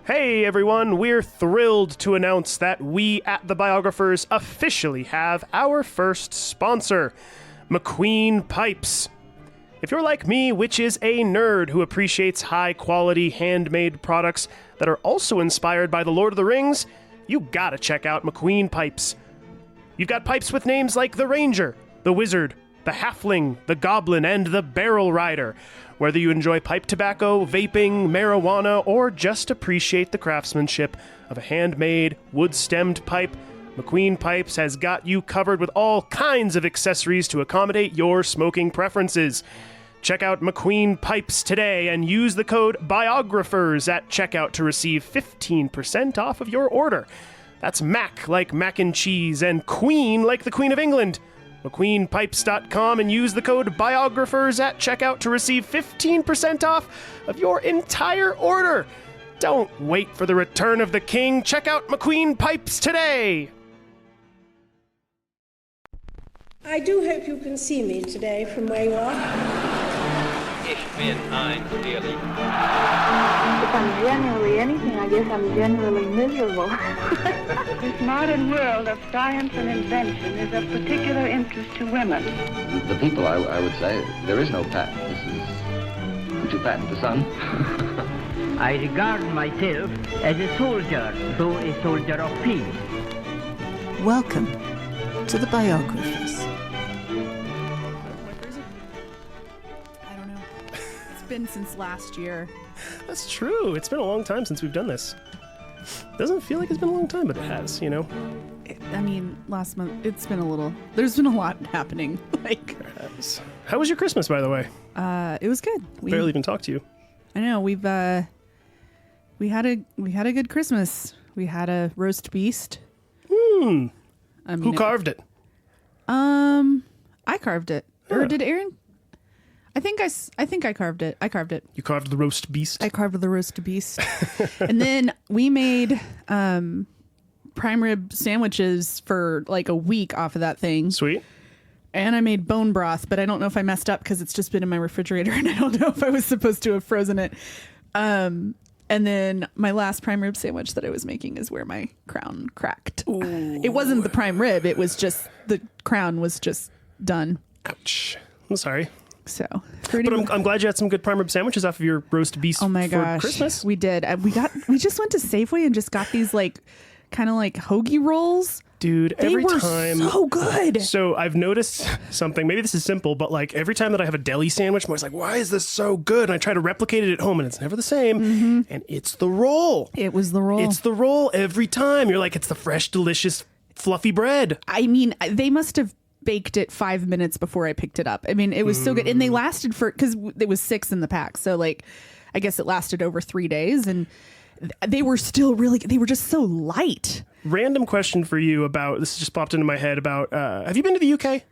Hey everyone, we're thrilled to announce that we at The Biographers officially have our first sponsor, McQueen Pipes. If you're like me, which is a nerd who appreciates high-quality handmade products that are also inspired by The Lord of the Rings, you gotta check out McQueen Pipes. You've got pipes with names like the Ranger, the Wizard, the Halfling, the Goblin, and the Barrel Rider. Whether you enjoy pipe tobacco, vaping, marijuana, or just appreciate the craftsmanship of a handmade, wood-stemmed pipe, McQueen Pipes has got you covered with all kinds of accessories to accommodate your smoking preferences. Check out McQueen Pipes today and use the code BIOGRAPHERS at checkout to receive 15% off of your order. That's Mac like mac and cheese and Queen like the Queen of England. McQueenPipes.com and use the code BIOGRAPHERS at checkout to receive 15% off of your entire order. Don't wait for the return of the king. Check out McQueen Pipes today. I do hope you can see me today from where you are. Ich bin ein Dealer. If I'm generally anything, I guess I'm generally miserable. This modern world of science and invention is of particular interest to women. The people, I would say, there is no patent. This is... Would you patent the sun? I regard myself as a soldier, though a soldier of peace. Welcome to the Biographers. Been since last year. That's true. It's been a long time since we've done this. Doesn't feel like it's been a long time, but it has, you know? I mean, last month, it's been a little... There's been a lot happening. How was your Christmas, by the way? It was good. We barely even talked to you. I know. We had a good Christmas. We had a roast beast. I mean, who carved it? I carved it. Or did Aaron? I think I carved it. I carved it. You carved the roast beast? I carved the roast beast. And then we made prime rib sandwiches for like a week off of that thing. Sweet. And I made bone broth, but I don't know if I messed up because it's just been in my refrigerator and I don't know if I was supposed to have frozen it. And then my last prime rib sandwich that I was making is where my crown cracked. Ooh. It wasn't the prime rib. It was just the crown was just done. Ouch. I'm sorry. So, but I'm glad you had some good prime rib sandwiches off of your roast beast. Oh my for gosh, Christmas. We did. We just went to Safeway and just got these like kind of like hoagie rolls. Dude, every they were time so good. So I've noticed something. Maybe this is simple, but like every time that I have a deli sandwich, I'm always like, "Why is this so good?" And I try to replicate it at home, and it's never the same. Mm-hmm. And it's the roll. It was the roll. It's the roll every time. You're like, it's the fresh, delicious, fluffy bread. I mean, they must have baked it 5 minutes before I picked it up. I mean, it was so good. And they lasted because it was 6 in the pack. So like, I guess it lasted over 3 days and they were still they were just so light. Random question for you about, this just popped into my head about, have you been to the UK?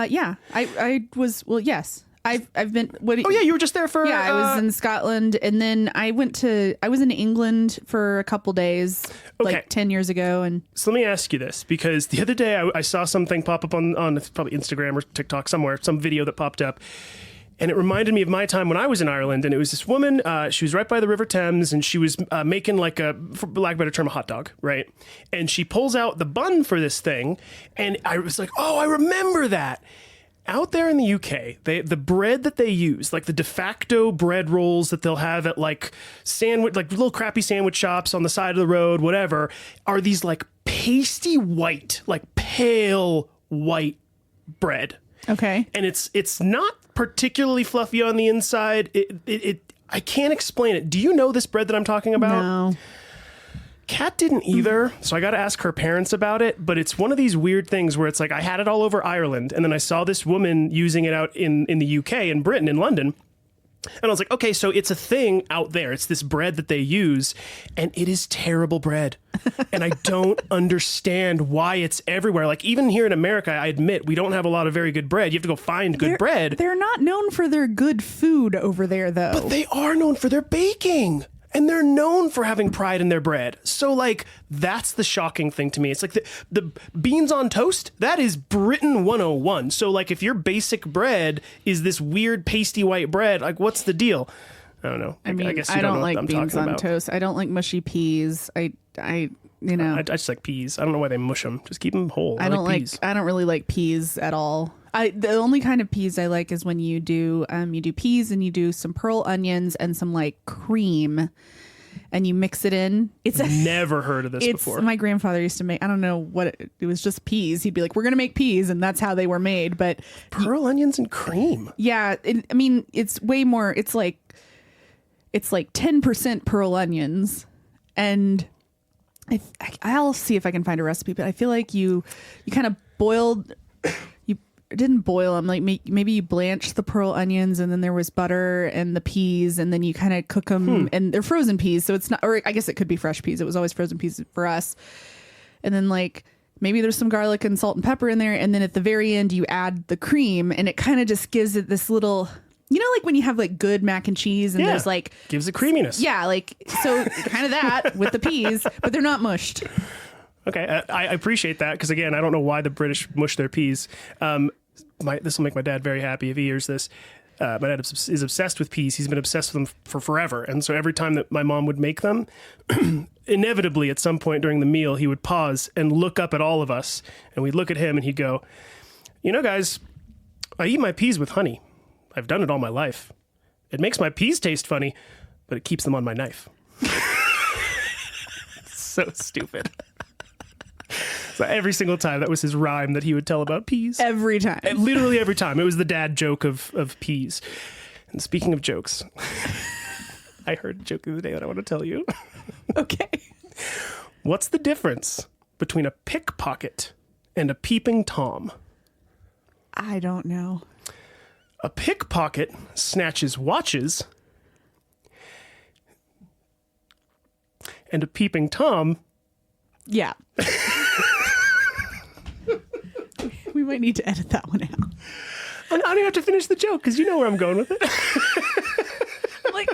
Yeah, I was, well, yes. I've been. Yeah, you were just there for. Yeah, I was in Scotland, and then I was in England for a couple days, like 10 years ago. And so let me ask you this, because the other day I saw something pop up on probably Instagram or TikTok somewhere, some video that popped up, and it reminded me of my time when I was in Ireland. And it was this woman. She was right by the River Thames, and she was making like for lack of a better term, a hot dog, right? And she pulls out the bun for this thing, and I was like, oh, I remember that. Out there in the UK, the bread that they use, like the de facto bread rolls that they'll have at like little crappy sandwich shops on the side of the road, whatever, are these like pasty white, like pale white bread. Okay. And it's not particularly fluffy on the inside. I can't explain it. Do you know this bread that I'm talking about? No. Kat didn't either, so I got to ask her parents about it. But it's one of these weird things where it's like I had it all over Ireland, and then I saw this woman using it out in the UK, in Britain, in London. And I was like, okay, so it's a thing out there. It's this bread that they use, and it is terrible bread. And I don't understand why it's everywhere. Like, even here in America, I admit, we don't have a lot of very good bread. You have to go find good bread. They're not known for their good food over there, though. But they are known for their baking. And they're known for having pride in their bread. So, like, that's the shocking thing to me. It's like the beans on toast, that is Britain 101. So, like, if your basic bread is this weird pasty white bread, like, what's the deal? I don't know. I mean, I guess you I don't know like what I'm beans talking on about. toast. I don't like mushy peas. I just like peas. I don't know why they mush them. Just keep them whole. I don't peas. I don't really like peas at all. The only kind of peas I like is when you do peas and you do some pearl onions and some like cream and you mix it in. It's never heard of this before. My grandfather used to make, I don't know what it was, just peas. He'd be like, we're going to make peas, and that's how they were made. But pearl onions and cream. Yeah, it's way more. It's like 10% pearl onions, and I'll see if I can find a recipe. But I feel like you kind of boiled. Didn't boil them, like maybe you blanched the pearl onions and then there was butter and the peas and then you kind of cook them and they're frozen peas, so it's not, or I guess it could be fresh peas. It was always frozen peas for us. And then like maybe there's some garlic and salt and pepper in there, and then at the very end you add the cream, and it kind of just gives it this little, like when you have like good mac and cheese and there's like gives it creaminess. Yeah, like so kind of that with the peas, but they're not mushed. Okay, I appreciate that, because again, I don't know why the British mush their peas. This will make my dad very happy if he hears this. My dad is obsessed with peas. He's been obsessed with them for forever. And so every time that my mom would make them, inevitably at some point during the meal, he would pause and look up at all of us. And we'd look at him and he'd go, guys, I eat my peas with honey. I've done it all my life. It makes my peas taste funny, but it keeps them on my knife. So stupid. So every single time, that was his rhyme that he would tell about peas. Every time. Literally every time. It was the dad joke of peas. And speaking of jokes, I heard a joke the other day that I want to tell you. Okay. What's the difference between a pickpocket and a peeping Tom? I don't know. A pickpocket snatches watches, and a peeping Tom... Yeah. We might need to edit that one out. I don't even have to finish the joke, because you know where I'm going with it.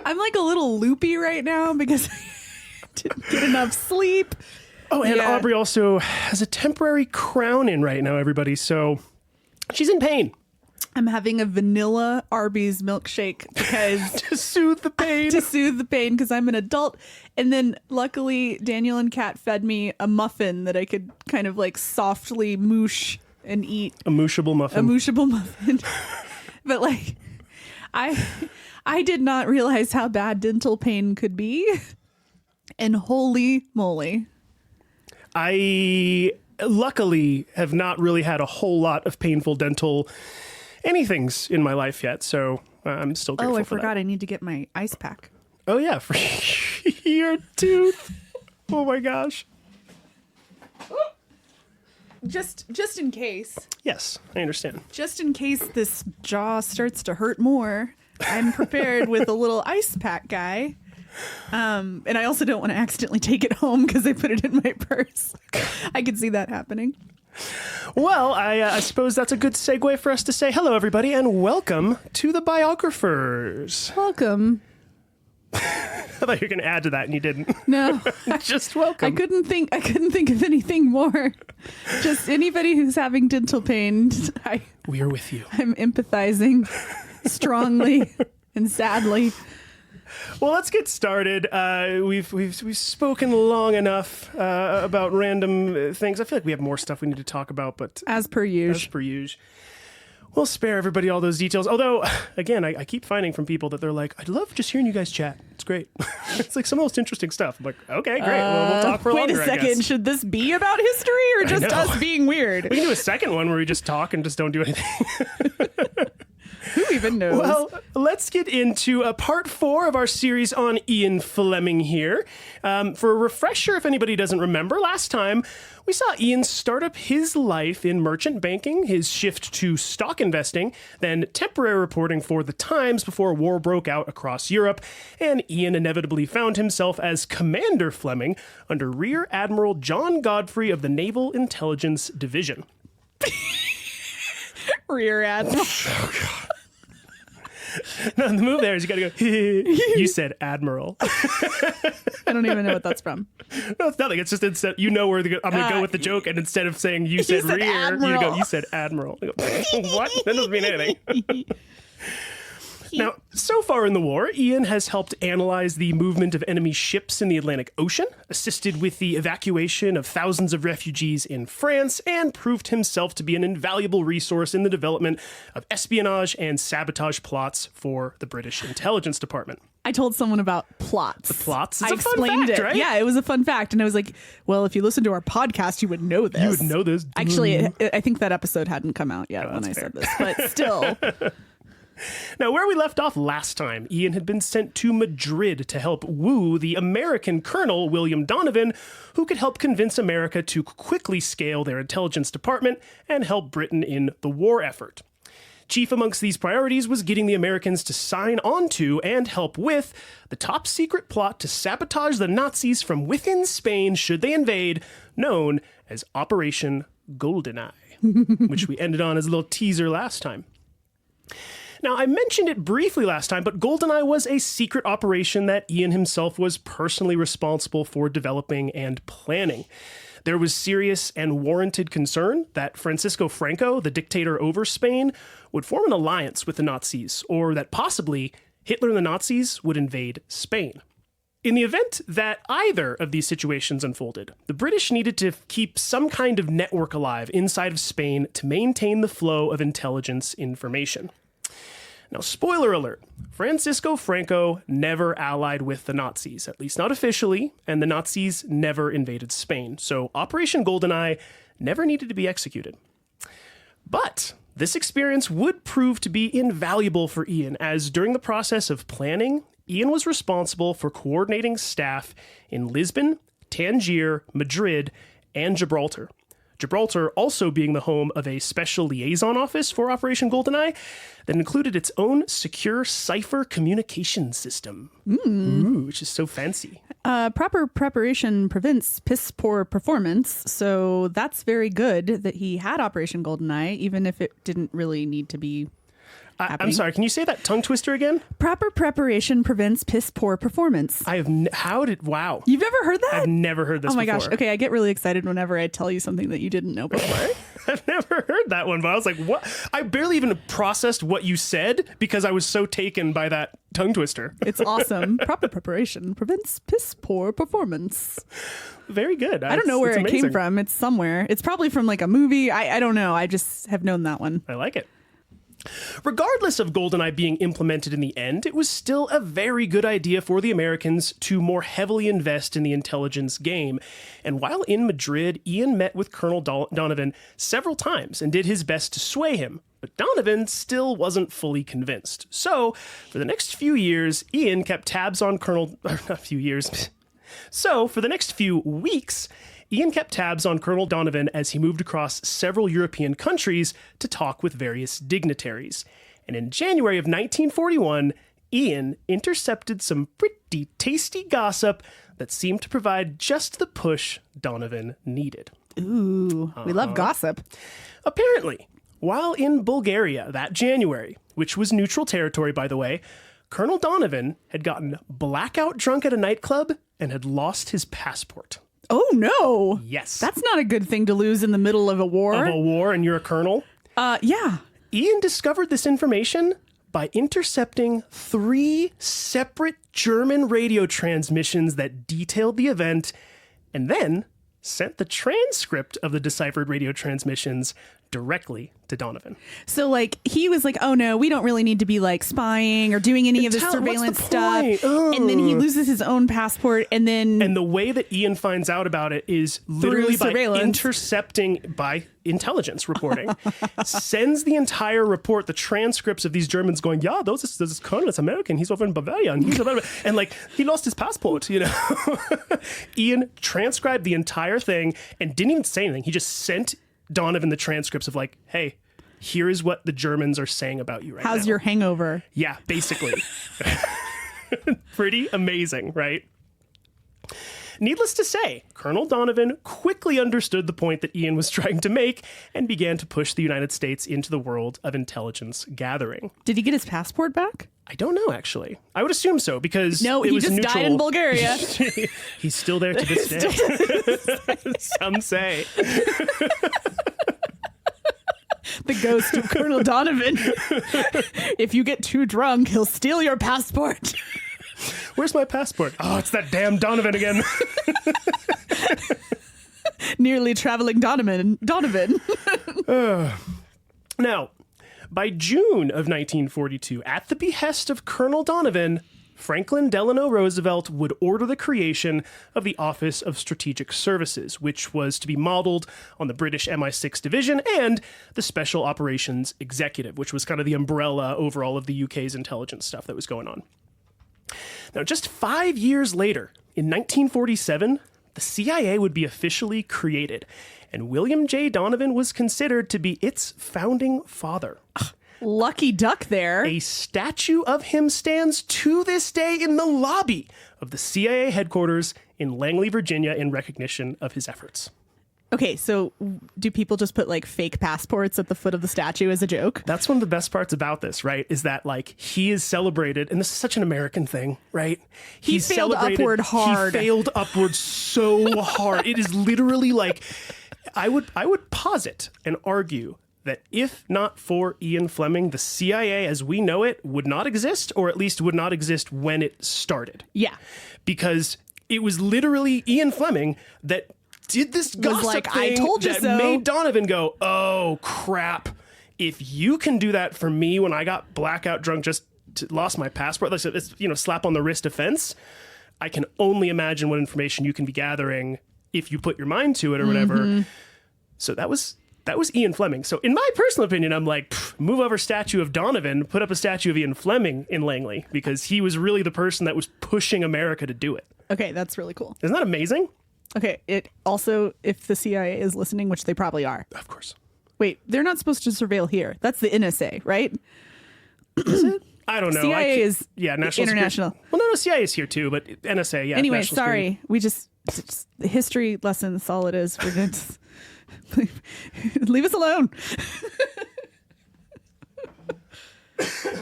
I'm like a little loopy right now because I didn't get enough sleep. Oh, and Aubrey also has a temporary crown in right now, everybody. So she's in pain. I'm having a vanilla Arby's milkshake because to soothe the pain. Because I'm an adult. And then luckily Daniel and Kat fed me a muffin that I could kind of like softly moosh and eat. A mooshable muffin. But like I did not realize how bad dental pain could be. And holy moly. I luckily have not really had a whole lot of painful dental anythings in my life yet, so I'm still grateful for I forgot that. I need to get my ice pack. Oh yeah, for your tooth. Oh my gosh. Just in case. Yes, I understand. Just in case this jaw starts to hurt more, I'm prepared with a little ice pack guy. And I also don't want to accidentally take it home because I put it in my purse. I could see that happening. Well, I suppose that's a good segue for us to say hello, everybody, and welcome to the Biographers. Welcome. I thought you were going to add to that, and you didn't. No, just welcome. I couldn't think of anything more. Just anybody who's having dental pain. We are with you. I'm empathizing strongly and sadly. Well, let's get started. We've spoken long enough about random things. I feel like we have more stuff we need to talk about, but as per usual, we'll spare everybody all those details. Although, again, I keep finding from people that they're like, "I love just hearing you guys chat. It's great. It's like some of the most interesting stuff." I'm like, "Okay, great. Well, we'll talk for longer." Wait a second. Should this be about history or just us being weird? We can do a second one where we just talk and just don't do anything. Who even knows? Well, let's get into part 4 of our series on Ian Fleming here. For a refresher, if anybody doesn't remember, last time we saw Ian start up his life in merchant banking, his shift to stock investing, then temporary reporting for The Times before war broke out across Europe, and Ian inevitably found himself as Commander Fleming under Rear Admiral John Godfrey of the Naval Intelligence Division. Rear Admiral. Oh, God. No, the move there is you gotta go, you said Admiral. I don't even know what that's from. No, it's nothing. It's just instead, I'm gonna go with the joke, and instead of saying you said rear, you said Admiral. I go, what? That doesn't mean anything. Now, so far in the war, Ian has helped analyze the movement of enemy ships in the Atlantic Ocean, assisted with the evacuation of thousands of refugees in France, and proved himself to be an invaluable resource in the development of espionage and sabotage plots for the British Intelligence Department. I told someone about plots. The plots? It's I a fun explained fact, it. right? Yeah, it was a fun fact. And I was like, well, if you listen to our podcast, you would know this. You would know this. Actually, I think that episode hadn't come out yet when I said this, but still. Now, where we left off last time, Ian had been sent to Madrid to help woo the American Colonel William Donovan, who could help convince America to quickly scale their intelligence department and help Britain in the war effort. Chief amongst these priorities was getting the Americans to sign on to and help with the top secret plot to sabotage the Nazis from within Spain should they invade, known as Operation Goldeneye, which we ended on as a little teaser last time. Now, I mentioned it briefly last time, but Goldeneye was a secret operation that Ian himself was personally responsible for developing and planning. There was serious and warranted concern that Francisco Franco, the dictator over Spain, would form an alliance with the Nazis, or that possibly Hitler and the Nazis would invade Spain. In the event that either of these situations unfolded, the British needed to keep some kind of network alive inside of Spain to maintain the flow of intelligence information. Now, spoiler alert, Francisco Franco never allied with the Nazis, at least not officially, and the Nazis never invaded Spain, so Operation Goldeneye never needed to be executed. But this experience would prove to be invaluable for Ian, as during the process of planning, Ian was responsible for coordinating staff in Lisbon, Tangier, Madrid, and Gibraltar. Gibraltar also being the home of a special liaison office for Operation Goldeneye that included its own secure cipher communication system. Ooh, which is so fancy. Proper preparation prevents piss poor performance, so that's very good that he had Operation Goldeneye, even if it didn't really need to be I'm sorry, can you say that tongue twister again? Proper preparation prevents piss poor performance. Wow. You've never heard that? I've never heard this before. Oh my gosh. Okay, I get really excited whenever I tell you something that you didn't know before. I've never heard that one, but I was like, what? I barely even processed what you said because I was so taken by that tongue twister. It's awesome. Proper preparation prevents piss poor performance. Very good. I don't know where it came from. It's somewhere. It's probably from like a movie. I don't know. I just have known that one. I like it. Regardless of Goldeneye being implemented in the end, it was still a very good idea for the Americans to more heavily invest in the intelligence game. And while in Madrid, Ian met with Colonel Donovan several times and did his best to sway him. But Donovan still wasn't fully convinced. So, for the next few years, Ian kept tabs on So, for the next few weeks, Ian kept tabs on Colonel Donovan as he moved across several European countries to talk with various dignitaries. And in January of 1941, Ian intercepted some pretty tasty gossip that seemed to provide just the push Donovan needed. Ooh, we love gossip. Apparently, while in Bulgaria that January, which was neutral territory, by the way, Colonel Donovan had gotten blackout drunk at a nightclub and had lost his passport. Oh, no. Yes. That's not a good thing to lose in the middle of a war. Of a war, and you're a colonel? Yeah. Ian discovered this information by intercepting 3 separate German radio transmissions that detailed the event, and then sent the transcript of the deciphered radio transmissions directly to Donovan. So like he was like, oh no, we don't really need to be like spying or doing any of this surveillance stuff. And then he loses his own passport and the way that Ian finds out about it is literally by intercepting by intelligence reporting. Sends the entire report, the transcripts of these Germans going, yeah, this colonel is American, he's over in Bavaria and like he lost his passport, you know. Ian transcribed the entire thing and didn't even say anything. He just sent Donovan the transcripts of like, hey, here is what the Germans are saying about you right now. How's your hangover? Yeah, basically. Pretty amazing, right? Needless to say, Colonel Donovan quickly understood the point that Ian was trying to make and began to push the United States into the world of intelligence gathering. Did he get his passport back? I don't know, actually. I would assume so, because no, he just died in Bulgaria. He's still there to this day. Some say. The ghost of Colonel Donovan. If you get too drunk, he'll steal your passport. Where's my passport? Oh, it's that damn Donovan again. Nearly traveling Donovan. Now, by June of 1942, at the behest of Colonel Donovan, Franklin Delano Roosevelt would order the creation of the Office of Strategic Services, which was to be modeled on the British MI6 division and the Special Operations Executive, which was kind of the umbrella over all of the UK's intelligence stuff that was going on. Now, just 5 years later, in 1947, the CIA would be officially created, and William J. Donovan was considered to be its founding father. Lucky duck there. A statue of him stands to this day in the lobby of the CIA headquarters in Langley, Virginia, in recognition of his efforts. Okay, so do people just put like fake passports at the foot of the statue as a joke? That's one of the best parts about this, right? Is that like he is celebrated, and this is such an American thing, right? He failed upward hard. He failed upward so hard. It is literally like I would posit and argue that if not for Ian Fleming, the CIA as we know it would not exist, or at least would not exist when it started. Yeah. Because it was literally Ian Fleming that did this gossip like, thing I told you that so. made Donovan go, oh, crap. If you can do that for me when I got blackout drunk, just lost my passport, like it's, slap on the wrist offense, I can only imagine what information you can be gathering if you put your mind to it or whatever. Mm-hmm. So that was Ian Fleming. So in my personal opinion, I'm like, move over statue of Donovan, put up a statue of Ian Fleming in Langley, because he was really the person that was pushing America to do it. Okay, that's really cool. Isn't that amazing? Okay, it also, if the CIA is listening, which they probably are. Of course. Wait, they're not supposed to surveil here. That's the NSA, right? Is it? I don't know. CIA is national international. Security. Well, no, CIA is here too, but NSA, yeah. Anyway, National sorry. Security. We just the history lesson, that's all it is. We're going to leave us alone.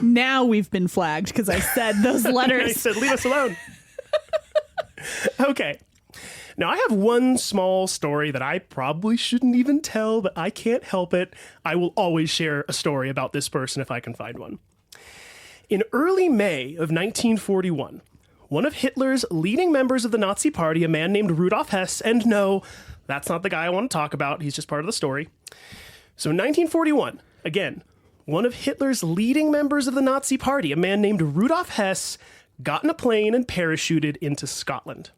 Now we've been flagged because I said those letters. I said, leave us alone. Okay. Now, I have one small story that I probably shouldn't even tell, but I can't help it. I will always share a story about this person if I can find one. In early May of 1941, one of Hitler's leading members of the Nazi Party, a man named Rudolf Hess, and no, that's not the guy I want to talk about. He's just part of the story. So in 1941, again, one of Hitler's leading members of the Nazi Party, a man named Rudolf Hess, got in a plane and parachuted into Scotland.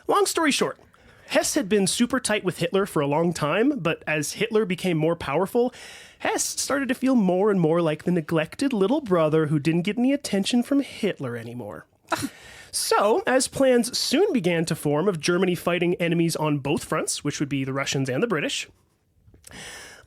Long story short, Hess had been super tight with Hitler for a long time, but as Hitler became more powerful, Hess started to feel more and more like the neglected little brother who didn't get any attention from Hitler anymore. So, as plans soon began to form of Germany fighting enemies on both fronts, which would be the Russians and the British,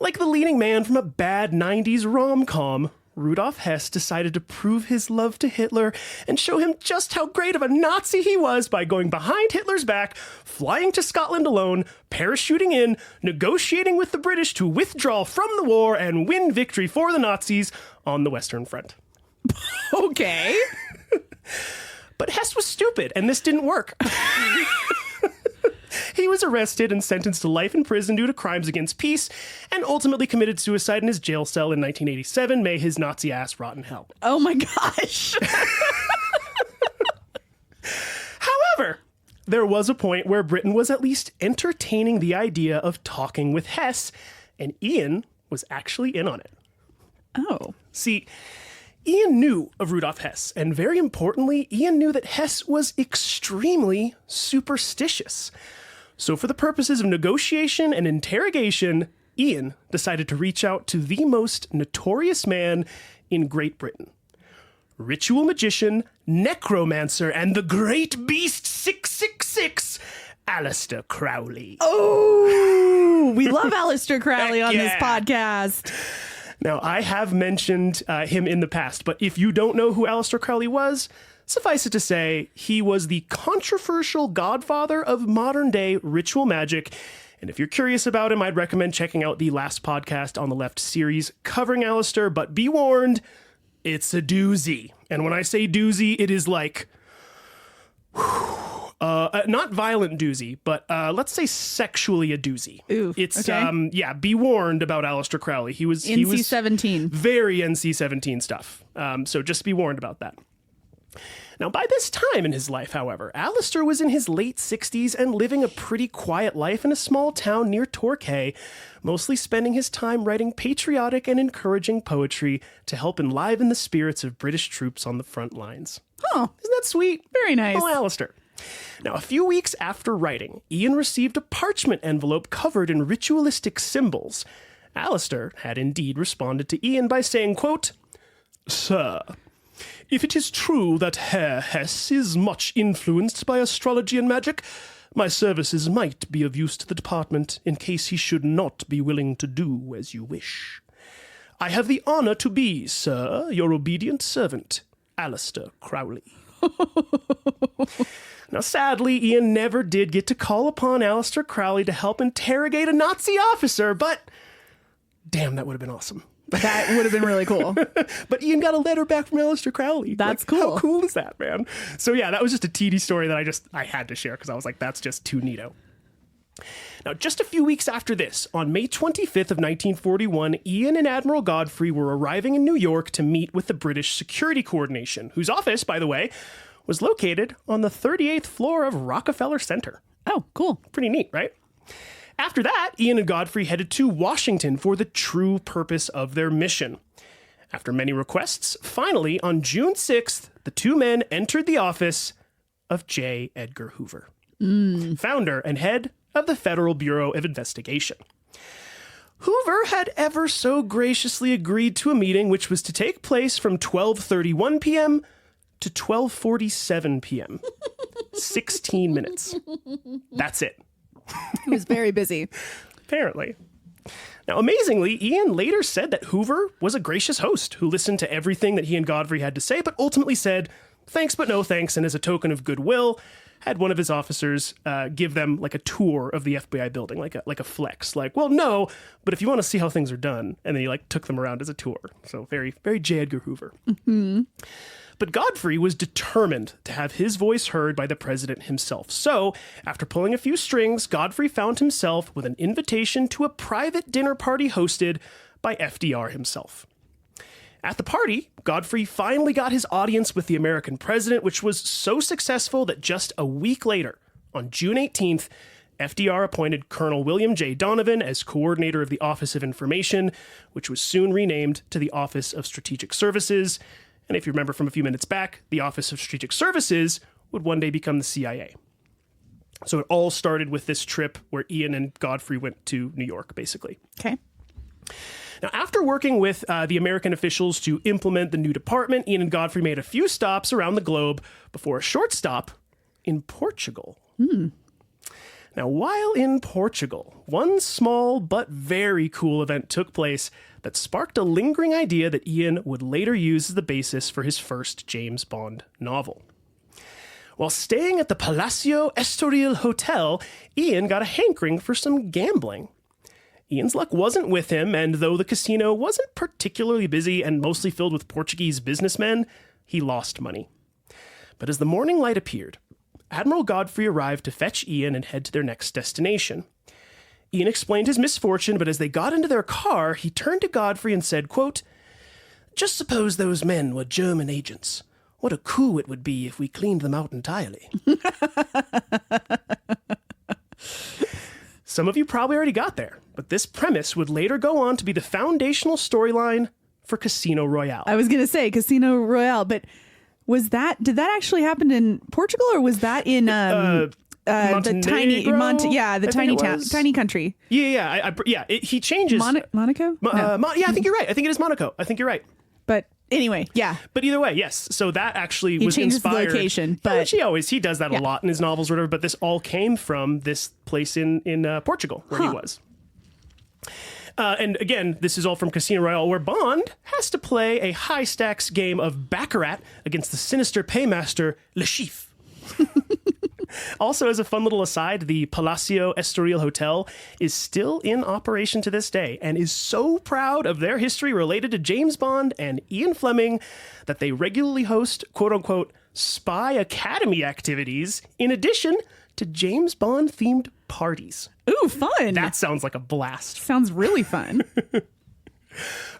like the leading man from a bad 90s rom-com, Rudolf Hess decided to prove his love to Hitler and show him just how great of a Nazi he was by going behind Hitler's back, flying to Scotland alone, parachuting in, negotiating with the British to withdraw from the war and win victory for the Nazis on the Western Front. Okay. But Hess was stupid, and this didn't work. He was arrested and sentenced to life in prison due to crimes against peace, and ultimately committed suicide in his jail cell in 1987. May his Nazi ass rot in hell. Oh my gosh. However, there was a point where Britain was at least entertaining the idea of talking with Hess, and Ian was actually in on it. Oh. See, Ian knew of Rudolf Hess, and very importantly, Ian knew that Hess was extremely superstitious. So for the purposes of negotiation and interrogation, Ian decided to reach out to the most notorious man in Great Britain. Ritual magician, necromancer, and the great beast 666, Aleister Crowley. Oh, we love Aleister Crowley on this podcast. Now, I have mentioned him in the past, but if you don't know who Aleister Crowley was, suffice it to say, he was the controversial godfather of modern-day ritual magic. And if you're curious about him, I'd recommend checking out the last podcast on the Left series covering Aleister, but be warned, it's a doozy. And when I say doozy, it is like Not violent doozy, but let's say sexually a doozy. Ooh, it's okay. Be warned about Aleister Crowley. He was NC-17. Very NC-17 stuff. So just be warned about that. Now, by this time in his life, however, Aleister was in his late 60s and living a pretty quiet life in a small town near Torquay, mostly spending his time writing patriotic and encouraging poetry to help enliven the spirits of British troops on the front lines. Oh, isn't that sweet? Very nice. Oh, Aleister. Now, a few weeks after writing, Ian received a parchment envelope covered in ritualistic symbols. Aleister had indeed responded to Ian by saying, quote, "Sir, if it is true that Herr Hesse is much influenced by astrology and magic, my services might be of use to the department in case he should not be willing to do as you wish. I have the honor to be, sir, your obedient servant, Aleister Crowley." Now, sadly, Ian never did get to call upon Aleister Crowley to help interrogate a Nazi officer, but damn, that would have been awesome. That would have been really cool. But Ian got a letter back from Aleister Crowley. That's cool. cool. How cool is that, man? So yeah, that was just a TD story that I had to share because I was like, that's just too neato. Now, just a few weeks after this, on May 25th of 1941, Ian and Admiral Godfrey were arriving in New York to meet with the British Security Coordination, whose office, by the way, was located on the 38th floor of Rockefeller Center. Oh, cool. Pretty neat, right? After that, Ian and Godfrey headed to Washington for the true purpose of their mission. After many requests, finally, on June 6th, the two men entered the office of J. Edgar Hoover, founder and head of the Federal Bureau of Investigation. Hoover had ever so graciously agreed to a meeting which was to take place from 12:31 p.m. to 12:47 p.m. 16 minutes. That's it. He was very busy. Apparently. Now, amazingly, Ian later said that Hoover was a gracious host who listened to everything that he and Godfrey had to say, but ultimately said, thanks but no thanks, and as a token of goodwill, had one of his officers give them like a tour of the FBI building, like a flex. Like, well, no, but if you want to see how things are done. And then he like took them around as a tour. So very, very J. Edgar Hoover. Mm-hmm. But Godfrey was determined to have his voice heard by the president himself. So, after pulling a few strings, Godfrey found himself with an invitation to a private dinner party hosted by FDR himself. At the party, Godfrey finally got his audience with the American president, which was so successful that just a week later, on June 18th, FDR appointed Colonel William J. Donovan as coordinator of the Office of Information, which was soon renamed to the Office of Strategic Services. And if you remember from a few minutes back, the Office of Strategic Services would one day become the CIA. So it all started with this trip where Ian and Godfrey went to New York, basically. Okay. Now, after working with the American officials to implement the new department, Ian and Godfrey made a few stops around the globe before a short stop in Portugal. Now, while in Portugal, one small but very cool event took place that sparked a lingering idea that Ian would later use as the basis for his first James Bond novel. While staying at the Palacio Estoril Hotel, Ian got a hankering for some gambling. Ian's luck wasn't with him, and though the casino wasn't particularly busy and mostly filled with Portuguese businessmen, he lost money. But as the morning light appeared, Admiral Godfrey arrived to fetch Ian and head to their next destination. Ian explained his misfortune, but as they got into their car, he turned to Godfrey and said, quote, "Just suppose those men were German agents. What a coup it would be if we cleaned them out entirely." Some of you probably already got there, but this premise would later go on to be the foundational storyline for Casino Royale. I was going to say Casino Royale, but did that actually happen in Portugal, or was that in the tiny tiny country? He changes Monaco. Yeah, I think you're right. I think it is Monaco. I think you're right. But anyway, yeah. But either way, yes. So that actually he was changes inspired. The location, but he does that a lot in his novels, or whatever. But this all came from this place in Portugal where he was. And again, this is all from Casino Royale, where Bond has to play a high-stakes game of Baccarat against the sinister paymaster Le Chiffre. Also, as a fun little aside, the Palacio Estoril Hotel is still in operation to this day and is so proud of their history related to James Bond and Ian Fleming that they regularly host, quote-unquote, spy academy activities, in addition to James Bond-themed parties. Ooh, fun. That sounds like a blast. Sounds really fun.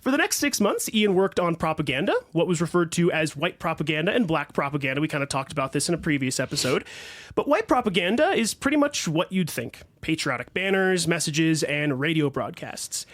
For the next 6 months, Ian worked on propaganda, what was referred to as white propaganda and black propaganda. We kind of talked about this in a previous episode. But white propaganda is pretty much what you'd think. Patriotic banners, messages, and radio broadcasts.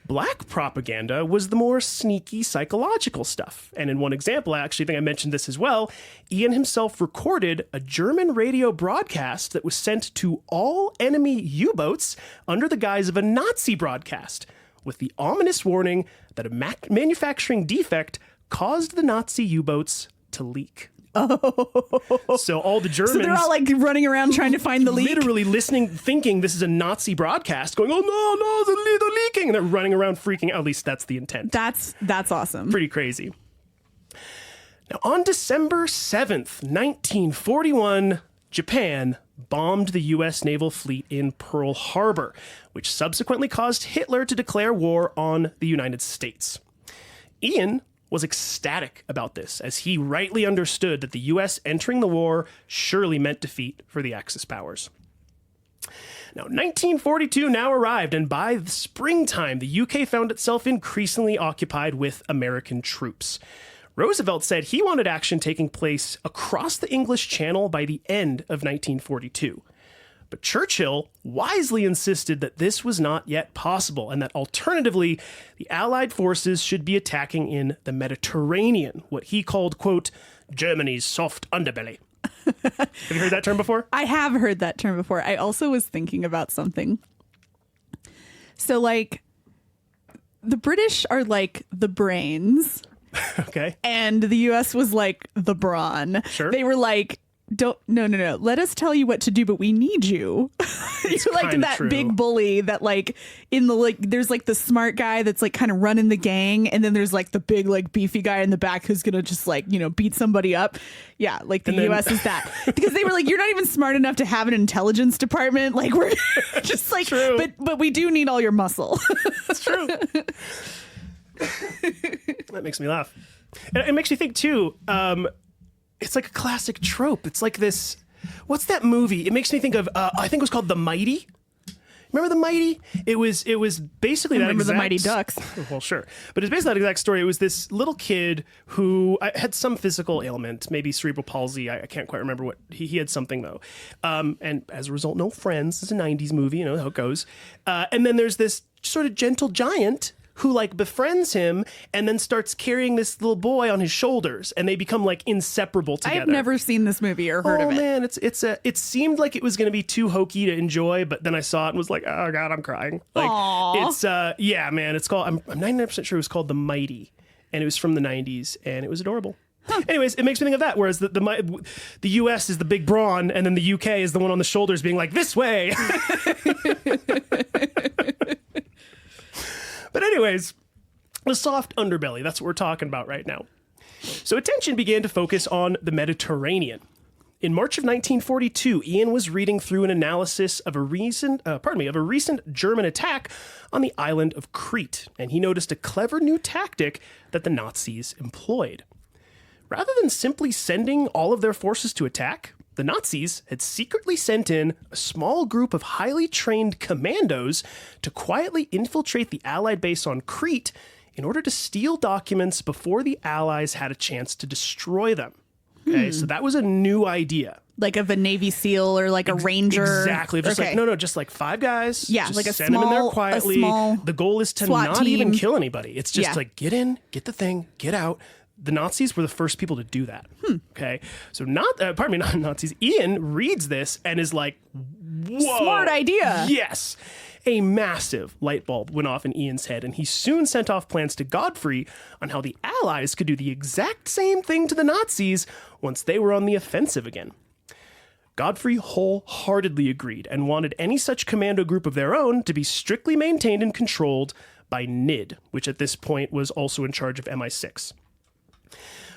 Black propaganda was the more sneaky psychological stuff. And in one example, I actually think I mentioned this as well, Ian himself recorded a German radio broadcast that was sent to all enemy U-boats under the guise of a Nazi broadcast, with the ominous warning that a manufacturing defect caused the Nazi U-boats to leak. Oh. So all the Germans... So they're all like running around trying to find the leak? Literally listening, thinking this is a Nazi broadcast, going, oh no, they're leaking. And they're running around freaking out. At least that's the intent. That's awesome. Pretty crazy. Now, on December 7th, 1941, Japan bombed the U.S. naval fleet in Pearl Harbor, which subsequently caused Hitler to declare war on the United States. Ian was ecstatic about this, as he rightly understood that the U.S. entering the war surely meant defeat for the Axis powers. Now, 1942 now arrived, and by the springtime, the UK found itself increasingly occupied with American troops. Roosevelt said he wanted action taking place across the English Channel by the end of 1942. But Churchill wisely insisted that this was not yet possible, and that alternatively, the Allied forces should be attacking in the Mediterranean, what he called, quote, Germany's soft underbelly. Have you heard that term before? I have heard that term before. I also was thinking about something. So, like, the British are like the brains. Okay. And the US was like the brawn. Sure. They were like, no. Let us tell you what to do, but we need you. You're like that true. big bully that like in the like there's like the smart guy that's like kind of running the gang, and then there's like the big like beefy guy in the back who's gonna just like, you know, beat somebody up. Yeah, like the US is that. Because they were like, you're not even smart enough to have an intelligence department. Like we're just like True. but we do need all your muscle. That's true. That makes me laugh. And it makes me think too, it's like a classic trope. It's like this, what's that movie? It makes me think of, I think it was called The Mighty. Remember The Mighty? It was basically that Remember exact... the Mighty Ducks. Well, sure. But it's basically that exact story. It was this little kid who had some physical ailment, maybe cerebral palsy. I can't quite remember what. He had something, though. And as a result, no friends. It's a 90s movie, you know how it goes. And then there's this sort of gentle giant who like befriends him and then starts carrying this little boy on his shoulders, and they become like inseparable together. I've never seen this movie or heard of it. Oh man, it seemed like it was going to be too hokey to enjoy, but then I saw it and was like, oh god, I'm crying. Like Aww. it's yeah, man, it's called. I'm 99% sure it was called The Mighty, and it was from the 90s, and it was adorable. Huh. Anyways, it makes me think of that. Whereas the U.S. is the big brawn, and then the U.K. is the one on the shoulders, being like, this way. But anyways, the soft underbelly, that's what we're talking about right now. So attention began to focus on the Mediterranean. In March of 1942, Ian was reading through an analysis of a recent German attack on the island of Crete, and he noticed a clever new tactic that the Nazis employed. Rather than simply sending all of their forces to attack, the Nazis had secretly sent in a small group of highly trained commandos to quietly infiltrate the Allied base on Crete in order to steal documents before the Allies had a chance to destroy them. Okay, so that was a new idea. Like of a Navy SEAL or like a Ranger. Exactly. Just like, no, just like 5 guys. Yeah, just like send them in there quietly. The goal is to SWAT not team. even kill anybody. It's just like, get in, get the thing, get out. The Nazis were the first people to do that. Okay, so not Nazis. Ian reads this and is like, "Whoa, smart idea!" Yes, a massive light bulb went off in Ian's head, and he soon sent off plans to Godfrey on how the Allies could do the exact same thing to the Nazis once they were on the offensive again. Godfrey wholeheartedly agreed and wanted any such commando group of their own to be strictly maintained and controlled by NID, which at this point was also in charge of MI6.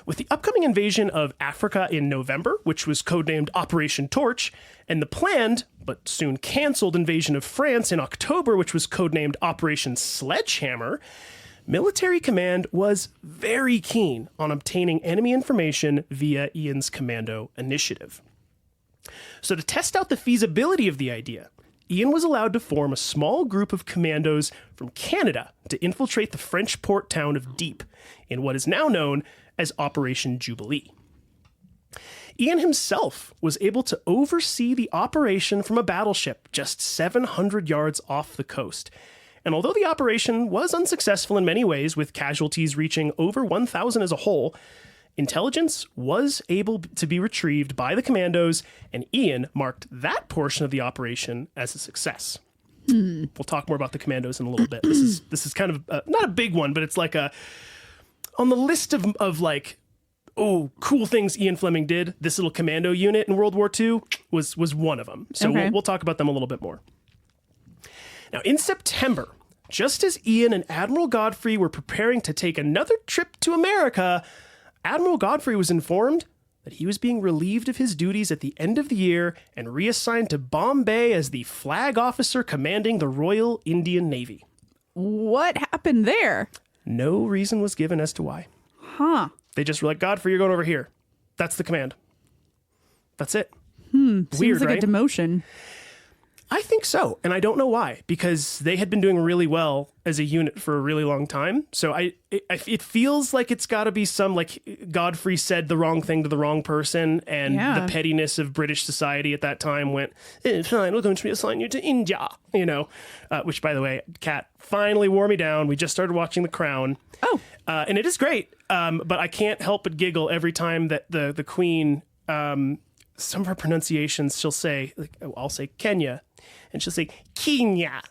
With the upcoming invasion of Africa in November, which was codenamed Operation Torch, and the planned, but soon cancelled invasion of France in October, which was codenamed Operation Sledgehammer, Military Command was very keen on obtaining enemy information via Ian's commando initiative. So to test out the feasibility of the idea, Ian was allowed to form a small group of commandos from Canada to infiltrate the French port town of Dieppe in what is now known as Operation Jubilee. Ian himself was able to oversee the operation from a battleship just 700 yards off the coast. And although the operation was unsuccessful in many ways, with casualties reaching over 1,000 as a whole, intelligence was able to be retrieved by the commandos, and Ian marked that portion of the operation as a success. We'll talk more about the commandos in a little bit. This is kind of not a big one, but it's like on the list of like, oh, cool things Ian Fleming did. This little commando unit in World War II was one of them. So Okay. we'll talk about them a little bit more. Now, in September, just as Ian and Admiral Godfrey were preparing to take another trip to America, Admiral Godfrey was informed that he was being relieved of his duties at the end of the year and reassigned to Bombay as the flag officer commanding the Royal Indian Navy. What happened there? No reason was given as to why. Huh. They just were like, Godfrey, you're going over here. That's the command. That's it. Seems Weird, like right? a demotion. I think so, and I don't know why, because they had been doing really well as a unit for a really long time. So it feels like it's got to be some, like, Godfrey said the wrong thing to the wrong person, and the pettiness of British society at that time went, fine, we're going to reassign you to India, which, by the way, Kat finally wore me down. We just started watching The Crown. Oh. And it is great, but I can't help but giggle every time that the Queen, some of her pronunciations, she'll say, like, I'll say Kenya, and she'll say Kenya.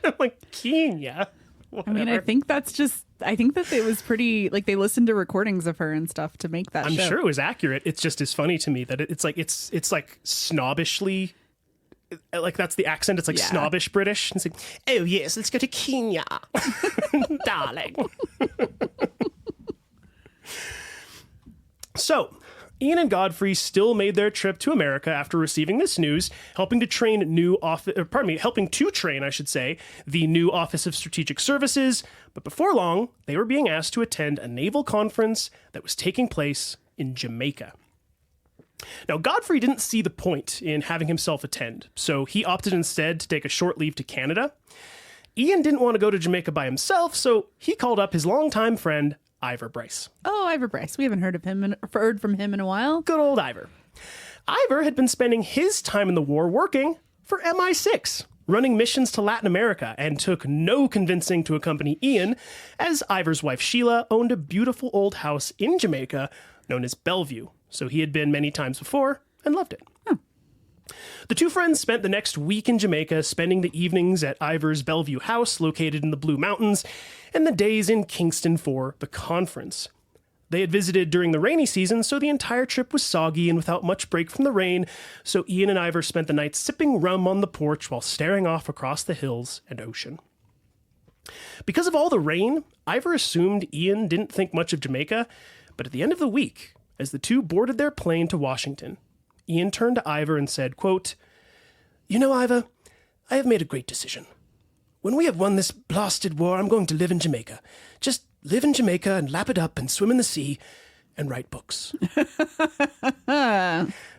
I'm like, Kenya? Whatever. I mean, I think that it was pretty, like, they listened to recordings of her and stuff to make that I'm show. sure it was accurate. It's just as funny to me that it's like snobbishly, like that's the accent. It's like snobbish British. It's like, oh yes, let's go to Kenya, darling. So, Ian and Godfrey still made their trip to America after receiving this news, helping to train the new Office of Strategic Services. But before long, they were being asked to attend a naval conference that was taking place in Jamaica. Now, Godfrey didn't see the point in having himself attend, so he opted instead to take a short leave to Canada. Ian didn't want to go to Jamaica by himself, so he called up his longtime friend, Ivor Bryce. Oh, Ivor Bryce. We haven't heard from him in a while. Good old Ivor. Ivor had been spending his time in the war working for MI6, running missions to Latin America, and took no convincing to accompany Ian, as Ivor's wife Sheila owned a beautiful old house in Jamaica known as Bellevue, so he had been many times before and loved it. The two friends spent the next week in Jamaica, spending the evenings at Ivor's Bellevue house located in the Blue Mountains, and the days in Kingston for the conference. They had visited during the rainy season, so the entire trip was soggy and without much break from the rain, so Ian and Ivor spent the night sipping rum on the porch while staring off across the hills and ocean. Because of all the rain, Ivor assumed Ian didn't think much of Jamaica, but at the end of the week, as the two boarded their plane to Washington, Ian turned to Ivor and said, quote, "You know, Ivor, I have made a great decision. When we have won this blasted war, I'm going to live in Jamaica. Just live in Jamaica and lap it up and swim in the sea and write books."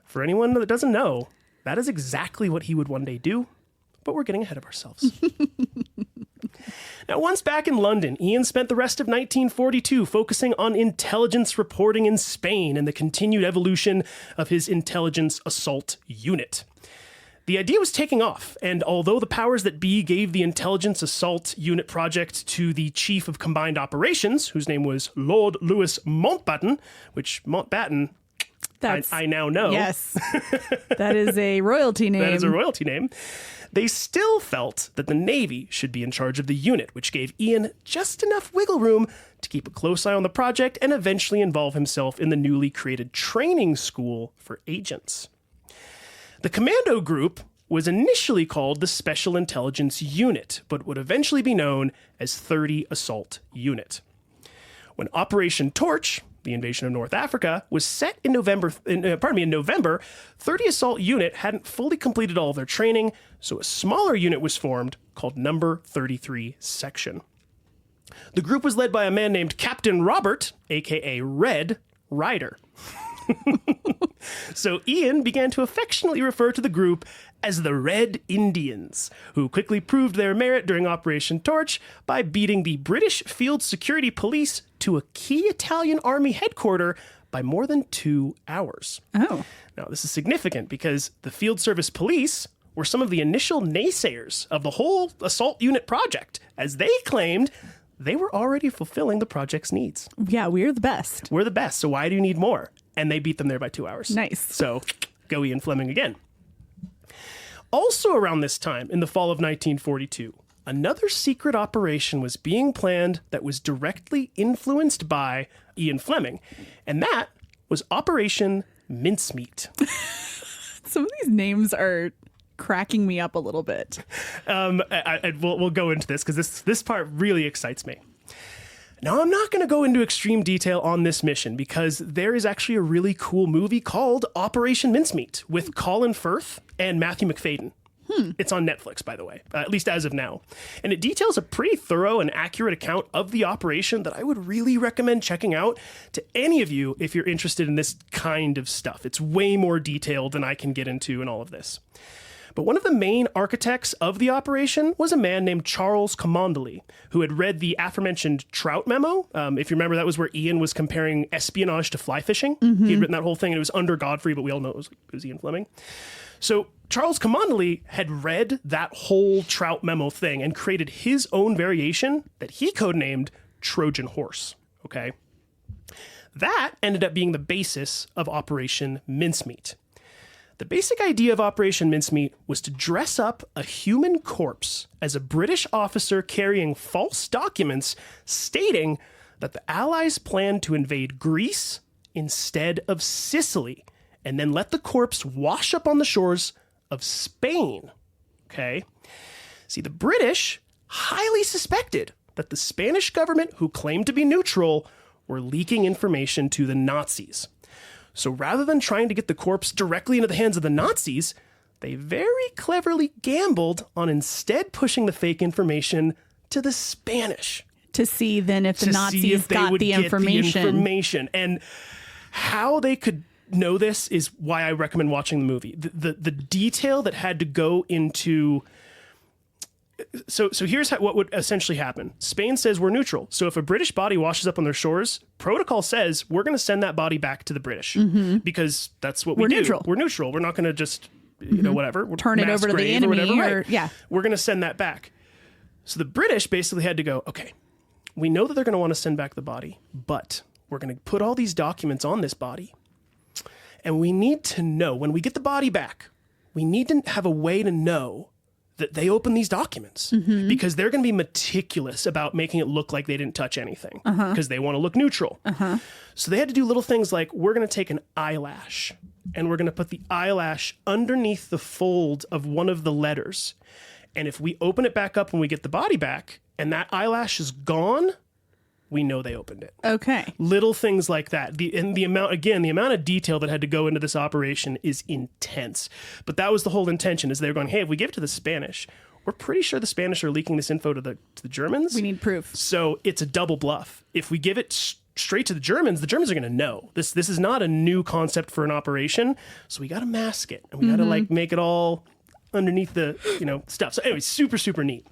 For anyone that doesn't know, that is exactly what he would one day do, but we're getting ahead of ourselves. Now, once back in London, Ian spent the rest of 1942 focusing on intelligence reporting in Spain and the continued evolution of his intelligence assault unit. The idea was taking off, and although the powers that be gave the intelligence assault unit project to the chief of combined operations, whose name was Lord Louis Mountbatten, which Mountbatten, I now know. Yes. That is a royalty name. That is a royalty name. They still felt that the Navy should be in charge of the unit, which gave Ian just enough wiggle room to keep a close eye on the project and eventually involve himself in the newly created training school for agents. The commando group was initially called the Special Intelligence Unit, but would eventually be known as 30 Assault Unit. When Operation Torch, the invasion of North Africa, was set in November. In November, 30 Assault Unit hadn't fully completed all of their training, so a smaller unit was formed called Number 33 Section. The group was led by a man named Captain Robert, aka Red Ryder. So Ian began to affectionately refer to the group as the Red Indians, who quickly proved their merit during Operation Torch by beating the British Field Security Police to a key Italian army headquarters by more than 2 hours. Oh. Now, this is significant because the Field Service Police were some of the initial naysayers of the whole assault unit project, as they claimed they were already fulfilling the project's needs. Yeah, we're the best. We're the best, so why do you need more? And they beat them there by 2 hours. Nice. So, go Ian Fleming again. Also around this time, in the fall of 1942, another secret operation was being planned that was directly influenced by Ian Fleming, and that was Operation Mincemeat. Some of these names are cracking me up a little bit. We'll go into this because this part really excites me. Now, I'm not going to go into extreme detail on this mission because there is actually a really cool movie called Operation Mincemeat with Colin Firth and Matthew McFadden. It's on Netflix, by the way, at least as of now. And it details a pretty thorough and accurate account of the operation that I would really recommend checking out to any of you if you're interested in this kind of stuff. It's way more detailed than I can get into in all of this. But one of the main architects of the operation was a man named Charles Camondelly, who had read the aforementioned Trout memo. If you remember, that was where Ian was comparing espionage to fly fishing. He had written that whole thing, and it was under Godfrey, but we all know it was Ian Fleming. So Charles Camondelly had read that whole Trout memo thing and created his own variation that he codenamed Trojan Horse. Okay, that ended up being the basis of Operation Mincemeat. The basic idea of Operation Mincemeat was to dress up a human corpse as a British officer carrying false documents stating that the Allies planned to invade Greece instead of Sicily, and then let the corpse wash up on the shores of Spain. Okay? See, the British highly suspected that the Spanish government, who claimed to be neutral, were leaking information to the Nazis. So rather than trying to get the corpse directly into the hands of the Nazis, they very cleverly gambled on instead pushing the fake information to the Spanish. To see then if the Nazis got the information. And how they could know this is why I recommend watching the movie. The detail that had to go into... So here's what would essentially happen. Spain says we're neutral. So if a British body washes up on their shores, protocol says we're going to send that body back to the British because that's what we do. Neutral. We're neutral. We're not going to just, whatever. Turn it over to the enemy. Right. We're going to send that back. So the British basically had to go, okay, we know that they're going to want to send back the body, but we're going to put all these documents on this body. And we need to know, when we get the body back, we need to have a way to know that they open these documents because they're going to be meticulous about making it look like they didn't touch anything because they want to look neutral. So they had to do little things like, we're going to take an eyelash and we're going to put the eyelash underneath the fold of one of the letters. And if we open it back up when we get the body back and that eyelash is gone, we know they opened it. Okay. Little things like that. The amount of detail that had to go into this operation is intense. But that was the whole intention, is they were going, hey, if we give it to the Spanish, we're pretty sure the Spanish are leaking this info to the Germans. We need proof. So it's a double bluff. If we give it straight to the Germans are going to know. This is not a new concept for an operation. So we got to mask it. And we got to make it all underneath the, stuff. So anyway, super, super neat.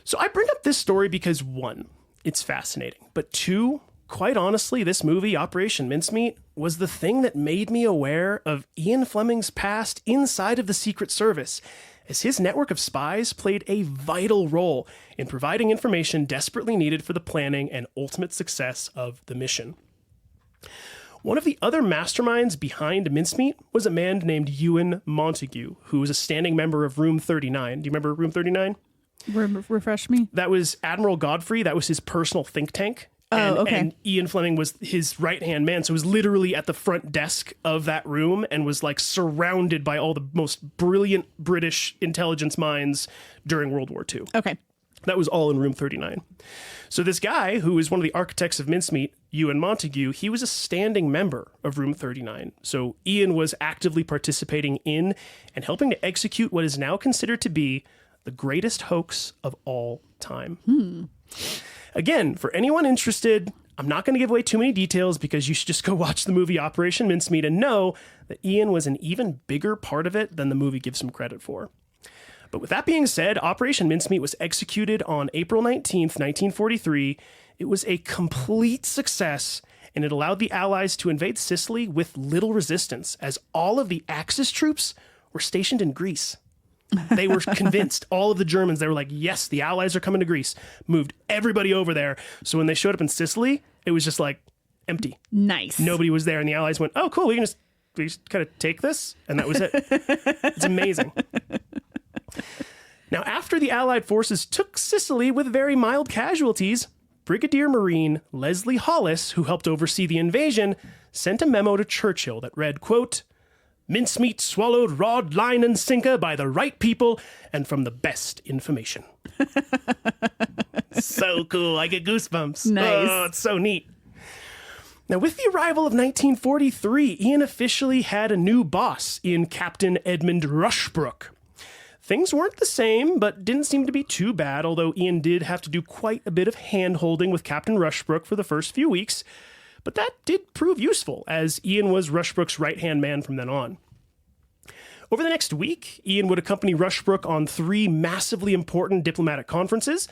So I bring up this story because, one, it's fascinating. But two, quite honestly, this movie, Operation Mincemeat, was the thing that made me aware of Ian Fleming's past inside of the Secret Service, as his network of spies played a vital role in providing information desperately needed for the planning and ultimate success of the mission. One of the other masterminds behind Mincemeat was a man named Ewan Montague, who was a standing member of Room 39. Do you remember Room 39? Refresh me. That was Admiral Godfrey. That was his personal think tank. Okay. And Ian Fleming was his right-hand man. So he was literally at the front desk of that room and was like surrounded by all the most brilliant British intelligence minds during World War II. Okay. That was all in room 39. So this guy, who is one of the architects of Mincemeat, Ewan Montague, he was a standing member of room 39. So Ian was actively participating in and helping to execute what is now considered to be the greatest hoax of all time. Again, for anyone interested, I'm not going to give away too many details because you should just go watch the movie Operation Mincemeat and know that Ian was an even bigger part of it than the movie gives him credit for. But with that being said, Operation Mincemeat was executed on April 19th, 1943. It was a complete success, and it allowed the Allies to invade Sicily with little resistance, as all of the Axis troops were stationed in Greece. They were convinced, all of the Germans, they were like, yes, the Allies are coming to Greece. Moved everybody over there. So when they showed up in Sicily, it was just like empty. Nice. Nobody was there, and the Allies went, oh, cool, we just kind of take this, and that was it. It's amazing. Now, after the Allied forces took Sicily with very mild casualties, Brigadier Marine Leslie Hollis, who helped oversee the invasion, sent a memo to Churchill that read, quote, "Mincemeat swallowed rod, line, and sinker by the right people and from the best information." So cool. I get goosebumps. Nice. Oh, it's so neat. Now, with the arrival of 1943, Ian officially had a new boss in Captain Edmund Rushbrook. Things weren't the same, but didn't seem to be too bad, although Ian did have to do quite a bit of hand-holding with Captain Rushbrook for the first few weeks. But that did prove useful, as Ian was Rushbrook's right-hand man from then on. Over the next week, Ian would accompany Rushbrook on 3 massively important diplomatic conferences.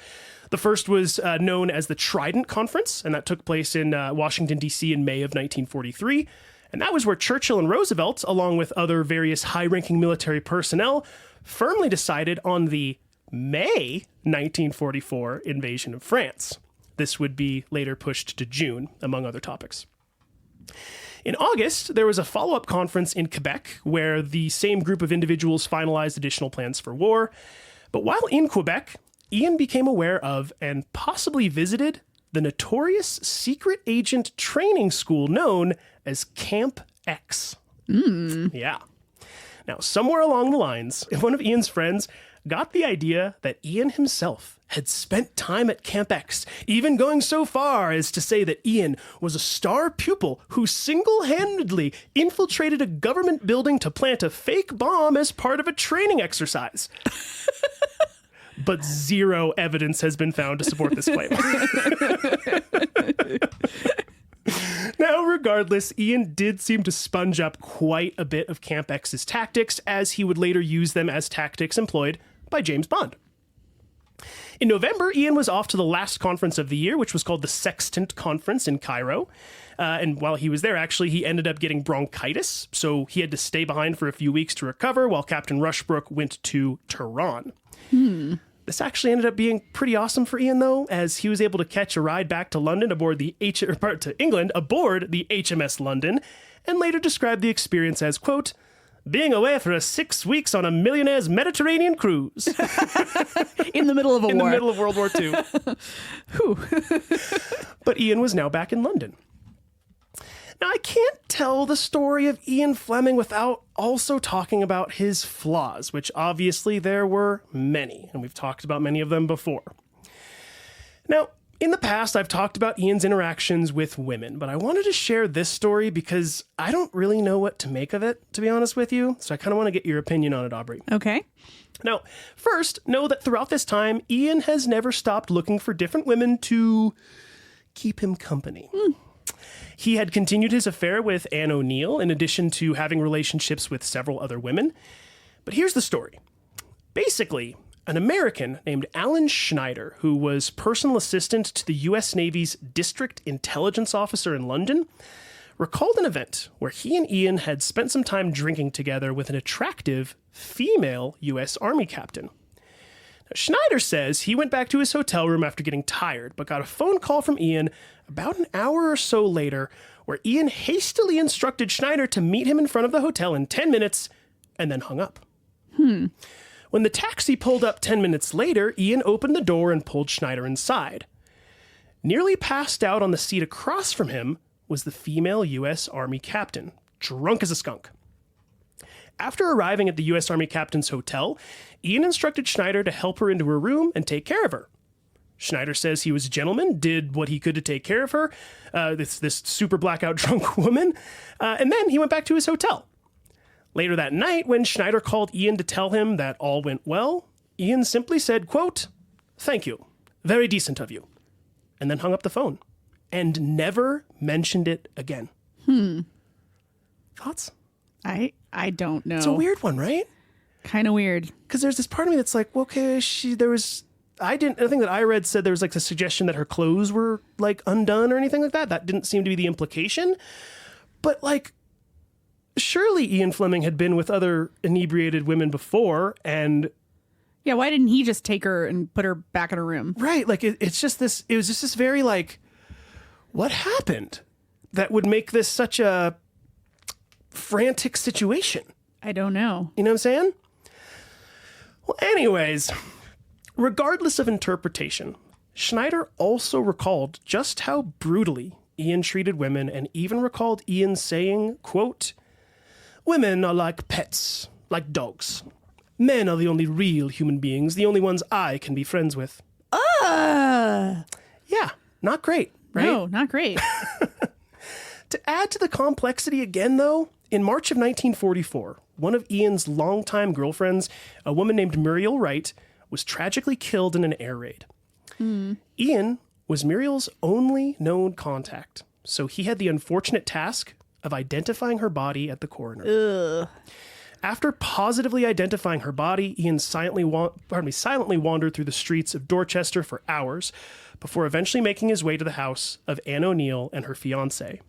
The first was known as the Trident Conference, and that took place in Washington, D.C. in May of 1943. And that was where Churchill and Roosevelt, along with other various high-ranking military personnel, firmly decided on the May 1944 invasion of France. This would be later pushed to June, among other topics. In August, there was a follow-up conference in Quebec where the same group of individuals finalized additional plans for war. But while in Quebec, Ian became aware of and possibly visited the notorious secret agent training school known as Camp X. Yeah. Now, somewhere along the lines, one of Ian's friends got the idea that Ian himself had spent time at Camp X, even going so far as to say that Ian was a star pupil who single-handedly infiltrated a government building to plant a fake bomb as part of a training exercise. But zero evidence has been found to support this claim. Now, regardless, Ian did seem to sponge up quite a bit of Camp X's tactics, as he would later use them as tactics employed by James Bond. In November, Ian was off to the last conference of the year, which was called the Sextant Conference in Cairo. And while he was there, actually, he ended up getting bronchitis, so he had to stay behind for a few weeks to recover while Captain Rushbrook went to Tehran. This actually ended up being pretty awesome for Ian, though, as he was able to catch a ride back to London aboard the England aboard the HMS London, and later described the experience as, quote, "being away for 6 weeks on a millionaire's Mediterranean cruise." In the middle of a war. In the middle of World War II. But Ian was now back in London. Now, I can't tell the story of Ian Fleming without also talking about his flaws, which obviously there were many, and we've talked about many of them before. Now, in the past, I've talked about Ian's interactions with women, but I wanted to share this story because I don't really know what to make of it, to be honest with you, so I kind of want to get your opinion on it, Aubrey. Okay. Now, first, know that throughout this time, Ian has never stopped looking for different women to keep him company. He had continued his affair with Anne O'Neill, in addition to having relationships with several other women. But here's the story. Basically, an American named Alan Schneider, who was personal assistant to the U.S. Navy's District Intelligence Officer in London, recalled an event where he and Ian had spent some time drinking together with an attractive female U.S. Army captain. Now, Schneider says he went back to his hotel room after getting tired, but got a phone call from Ian about an hour or so later, where Ian hastily instructed Schneider to meet him in front of the hotel in 10 minutes, and then hung up. When the taxi pulled up 10 minutes later, Ian opened the door and pulled Schneider inside. Nearly passed out on the seat across from him was the female U.S. Army captain, drunk as a skunk. After arriving at the U.S. Army captain's hotel, Ian instructed Schneider to help her into her room and take care of her. Schneider says he was a gentleman, did what he could to take care of her, this super blackout drunk woman, and then he went back to his hotel. Later that night, when Schneider called Ian to tell him that all went well, Ian simply said, quote, "Thank you. Very decent of you." And then hung up the phone and never mentioned it again. Thoughts? I don't know. It's a weird one, right? Kind of weird. Because there's this part of me that's like, okay, I think that I read said there was like a suggestion that her clothes were like undone or anything like that. That didn't seem to be the implication. But like, surely Ian Fleming had been with other inebriated women before, and Yeah, why didn't he just take her and put her back in her room? right, like it was just this very like, what happened that would make this such a frantic situation? I don't know. You know what I'm saying? Well, anyways, regardless of interpretation, Schneider also recalled just how brutally Ian treated women, and even recalled Ian saying, quote, "Women are like pets, like dogs. Men are the only real human beings, the only ones I can be friends with." Yeah, not great, right? No, not great. To add to the complexity again, though, in March of 1944, one of Ian's longtime girlfriends, a woman named Muriel Wright, was tragically killed in an air raid. Ian was Muriel's only known contact, so he had the unfortunate task of identifying her body at the coroner. After positively identifying her body, Ian silently wandered through the streets of Dorchester for hours before eventually making his way to the house of Anne O'Neill and her fiancé.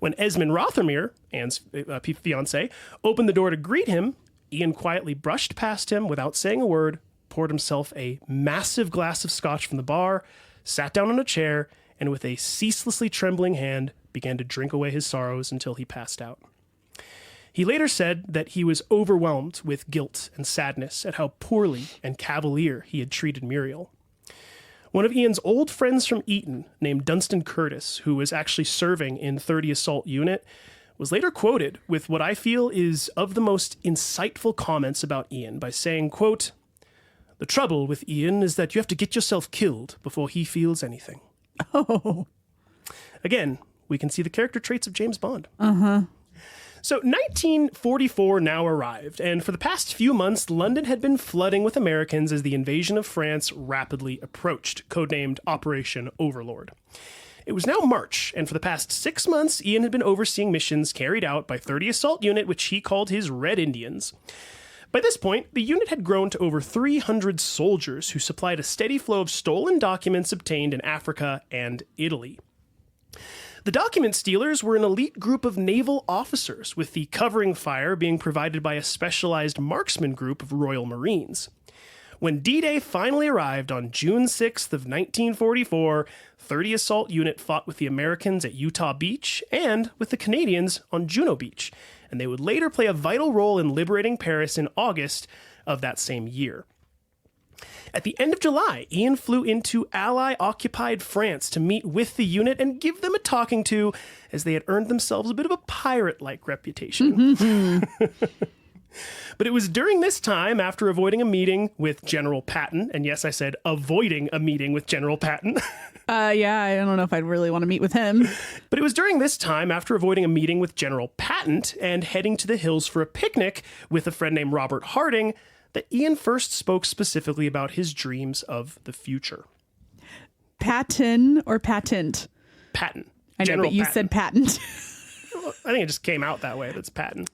When Esmond Rothermere, Anne's fiancé, opened the door to greet him, Ian quietly brushed past him without saying a word, poured himself a massive glass of scotch from the bar, sat down on a chair, and with a ceaselessly trembling hand began to drink away his sorrows until he passed out. He later said that he was overwhelmed with guilt and sadness at how poorly and cavalier he had treated Muriel. One of Ian's old friends from Eton, named Dunstan Curtis, who was actually serving in 30 Assault Unit, was later quoted with what I feel is of the most insightful comments about Ian by saying, quote, "The trouble with Ian is that you have to get yourself killed before he feels anything." Oh. Again, we can see the character traits of James Bond. So 1944 now arrived, and for the past few months, London had been flooding with Americans as the invasion of France rapidly approached, codenamed Operation Overlord. It was now March, and for the past 6 months, Ian had been overseeing missions carried out by 30 Assault Unit, which he called his Red Indians. By this point, the unit had grown to over 300 soldiers who supplied a steady flow of stolen documents obtained in Africa and Italy. The document stealers were an elite group of naval officers, with the covering fire being provided by a specialized marksman group of Royal Marines. When D-Day finally arrived on June 6th of 1944, 30 Assault Unit fought with the Americans at Utah Beach and with the Canadians on Juno Beach, and they would later play a vital role in liberating Paris in August of that same year. At the end of July, Ian flew into Ally-occupied France to meet with the unit and give them a talking to, as they had earned themselves a bit of a pirate-like reputation. But it was during this time, after avoiding a meeting with General Patton, and yes, I said avoiding a meeting with General Patton. Yeah, I don't know if I'd really want to meet with him. But it was during this time, after avoiding a meeting with General Patton and heading to the hills for a picnic with a friend named Robert Harding, that Ian first spoke specifically about his dreams of the future. Patton or patent? Patton. I know, General but you Patton. said patent. I think it just came out that way. That's Patton.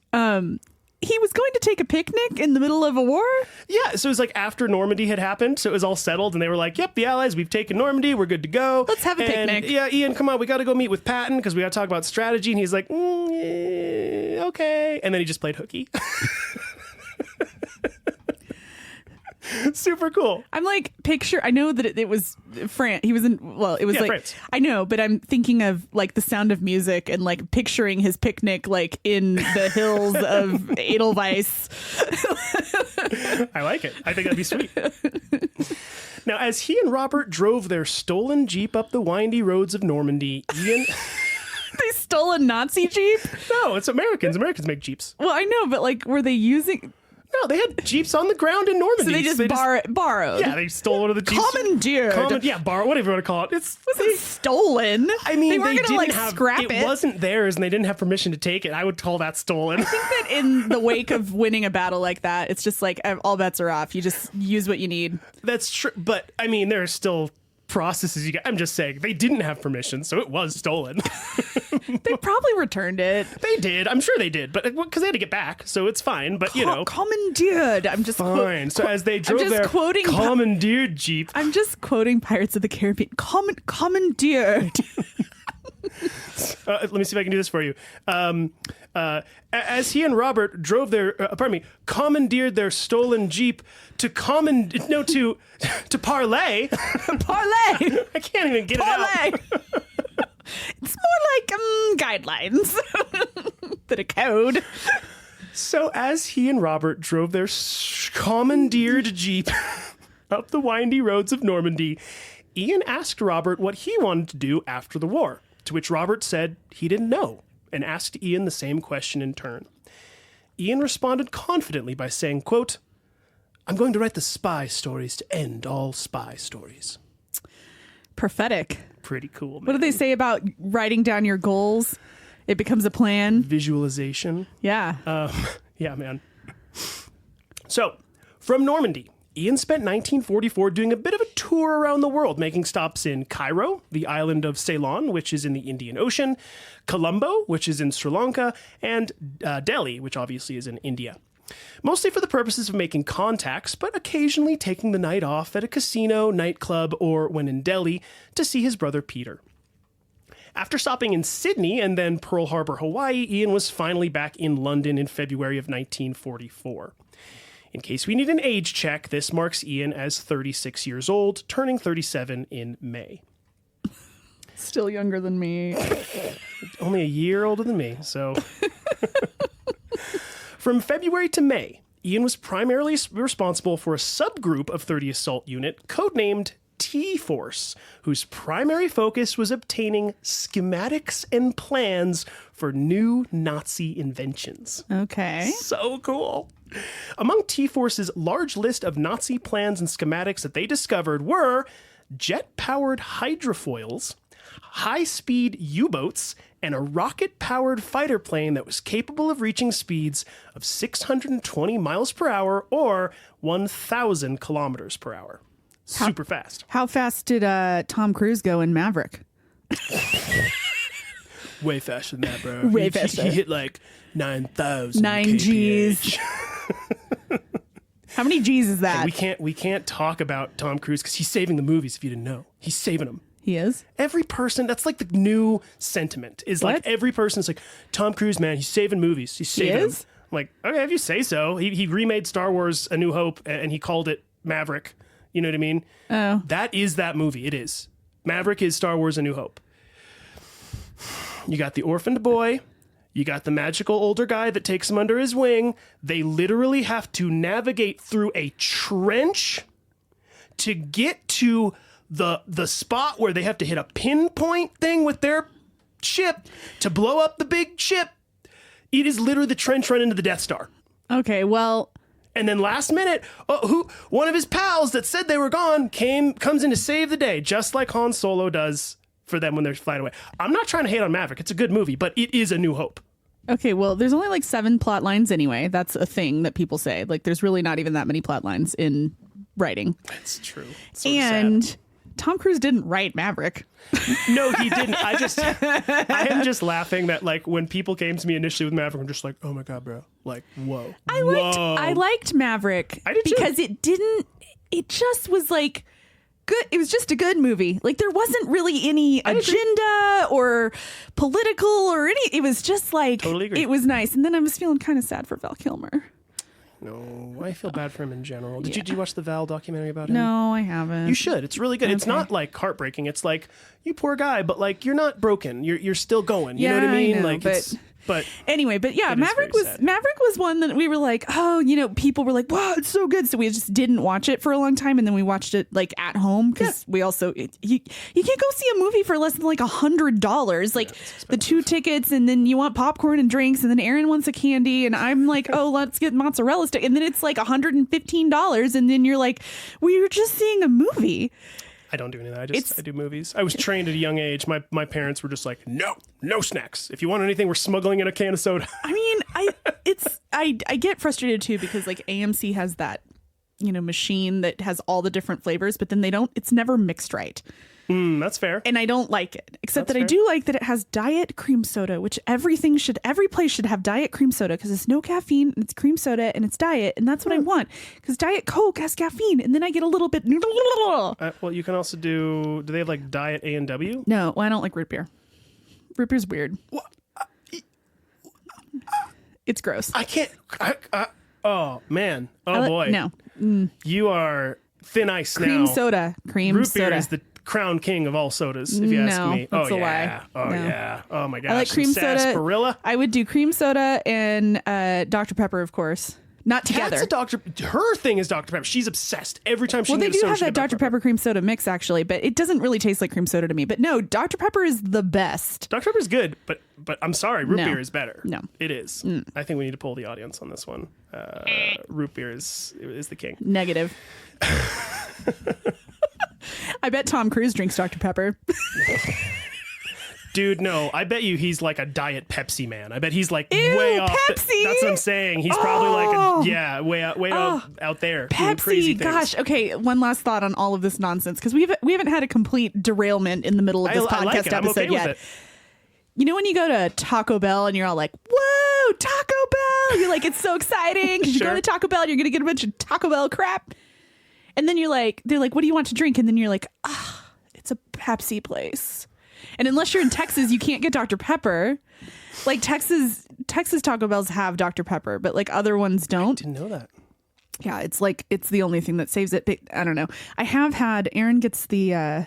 He was going to take a picnic in the middle of a war? Yeah, so it was like after Normandy had happened, so it was all settled, and they were like, yep, the Allies, we've taken Normandy, we're good to go. Let's have a picnic. Yeah, Ian, come on, we got to go meet with Patton, because we got to talk about strategy, and he's like, okay. And then he just played hooky. Super cool. I'm like, I know that it was France. He was in, well, it was like, France. I know, but I'm thinking of like The Sound of Music and like picturing his picnic like in the hills of Edelweiss. I like it. I think that'd be sweet. Now, as he and Robert drove their stolen Jeep up the windy roads of Normandy, Ian... They stole a Nazi Jeep? No, it's Americans. Americans make Jeeps. Well, I know, but like, were they using... No, they had Jeeps on the ground in Normandy. So they just borrowed. Yeah, they stole one of the Jeeps. Commandeered. Borrow, whatever you want to call it. It wasn't stolen. I mean, they weren't didn't gonna, have scrap it. It wasn't theirs, and they didn't have permission to take it. I would call that stolen. I think that in the wake of winning a battle like that, it's just like all bets are off. You just use what you need. That's true, but I mean, there are still processes you got. I'm just saying they didn't have permission, so it was stolen. They probably returned it. They did. I'm sure they did, but because they had to get back, so it's fine. But commandeered. I'm just fine. So as they drove their commandeered Jeep, I'm just quoting Pirates of the Caribbean. Commandeered. Let me see if I can do this for you. As he and Robert drove their, commandeered their stolen Jeep to parlay. Parlay. I can't even get parlay. it out. It's more like guidelines than a code. So as he and Robert drove their commandeered Jeep up the windy roads of Normandy, Ian asked Robert what he wanted to do after the war, to which Robert said he didn't know, and asked Ian the same question in turn. Ian responded confidently by saying, quote, "I'm going to write the spy stories to end all spy stories." Prophetic. Pretty cool, man. What do they say about writing down your goals? It becomes a plan. Visualization. Yeah. Yeah, man. So, from Normandy, Ian spent 1944 doing a bit of a tour around the world, making stops in Cairo, the island of Ceylon, which is in the Indian Ocean, Colombo, which is in Sri Lanka, and Delhi, which obviously is in India. Mostly for the purposes of making contacts, but occasionally taking the night off at a casino, nightclub, or, when in Delhi, to see his brother Peter. After stopping in Sydney and then Pearl Harbor, Hawaii, Ian was finally back in London in February of 1944. In case we need an age check, this marks Ian as 36 years old, turning 37 in May. Still younger than me. Only a year older than me, so... From February to May, Ian was primarily responsible for a subgroup of 30 Assault Unit, codenamed T-Force, whose primary focus was obtaining schematics and plans for new Nazi inventions. Okay. So cool. Among T-Force's large list of Nazi plans and schematics that they discovered were jet-powered hydrofoils, high-speed U-boats, and a rocket-powered fighter plane that was capable of reaching speeds of 620 miles per hour or 1,000 kilometers per hour. Super fast. How fast did Tom Cruise go in Maverick? Way faster than that, bro. Way faster. He hit like 9,000 9 kph. Gs. How many G's is that? We can't talk about Tom Cruise because he's saving the movies, if you didn't know. He's saving them. He is? Every person, that's like the new sentiment, is What? like every person's like, Tom Cruise, man, he's saving movies. He's saving them. is? I'm like, okay, if you say so. He remade Star Wars A New Hope and he called it Maverick. You know what I mean? Oh. That is that movie. It is. Maverick is Star Wars A New Hope. You got the orphaned boy. You got the magical older guy that takes him under his wing. They literally have to navigate through a trench to get to the spot where they have to hit a pinpoint thing with their ship to blow up the big ship. It is literally the trench run into the Death Star. Okay, well... And then last minute, one of his pals that said they were gone comes in to save the day, just like Han Solo does for them when they're flying away. I'm not trying to hate on Maverick. It's a good movie, but it is A New Hope. Okay, well, there's only like 7 plot lines anyway. That's a thing that people say. Like, there's really not even that many plot lines in writing. That's true. And sad. Tom Cruise didn't write Maverick. No, he didn't. I am just laughing that like when people came to me initially with Maverick, I'm just like, oh my God, bro. Like, whoa. I liked Maverick I did too. because it just was like good. It was just a good movie. Like there wasn't really any agenda or political or any, it was just like, Totally agree. it was nice. And then I was feeling kind of sad for Val Kilmer. No, I feel bad for him in general. Did you watch the Val documentary about him? No, I haven't. You should. It's really good. Okay. It's not like heartbreaking. It's like, you poor guy, but like you're not broken. You're still going. You know what I mean? I know, like but But anyway, but yeah, it is Maverick very was sad. Maverick was one that we were like, oh, people were like, wow, it's so good. So we just didn't watch it for a long time, and then we watched it like at home because we also you can't go see a movie for less than like $100, like the 2 tickets, and then you want popcorn and drinks, and then Aaron wants a candy, and I'm like, oh, let's get mozzarella stick, and then it's like $115, and then you're like, we were just seeing a movie. I don't do any of that. I do movies. I was trained at a young age. My parents were just like, no snacks. If you want anything, we're smuggling in a can of soda. I mean, I get frustrated too because like AMC has that, machine that has all the different flavors, but then it's never mixed right. That's fair. And I don't like it, except That's that I fair. do like that it has diet cream soda, which every place should have diet cream soda because it's no caffeine and it's cream soda and it's diet. And that's what I want because Diet Coke has caffeine. And then I get a little bit. Well, you can also do they have like Diet A&W? No, I don't like root beer. Root beer's weird. It's gross. I can't. Oh, man. Oh, boy. No. You are thin ice Cream now. soda. Cream Root soda. beer is the crown king of all sodas, if you ask me. That's Oh, a yeah. lie. Oh, No. yeah. Oh, my gosh. I like Some cream soda. sarsaparilla. I would do cream soda and Dr. Pepper, of course. Not together. Her thing is Dr. Pepper. She's obsessed. Every time she Well, they gets a do soda, have she that gets Dr. Pepper cream soda mix, actually, but it doesn't really taste like cream soda to me. But no, Dr. Pepper is the best. Dr. Pepper's good, but I'm sorry, root No. beer is better. No. It is. I think we need to poll the audience on this one. Root beer is the king. Negative. I bet Tom Cruise drinks Dr. Pepper. Dude, no. I bet you he's like a diet Pepsi man. I bet he's like Ew, way off. Pepsi? That's what I'm saying. He's probably like way out there. doing crazy Pepsi. things. Gosh. Okay. One last thought on all of this nonsense because we haven't had a complete derailment in the middle of this I podcast like it. I'm episode okay with yet. it. You know when you go to Taco Bell and you're all like, whoa, Taco Bell. You're like, it's so exciting because you go Sure. to Taco Bell and you're going to get a bunch of Taco Bell crap. And then they're like, what do you want to drink? And then you're like, it's a Pepsi place. And unless you're in Texas, you can't get Dr. Pepper. Like Texas Taco Bells have Dr. Pepper, but like other ones don't. Didn't know that. Yeah, it's the only thing that saves it. But I don't know. I have had Aaron gets the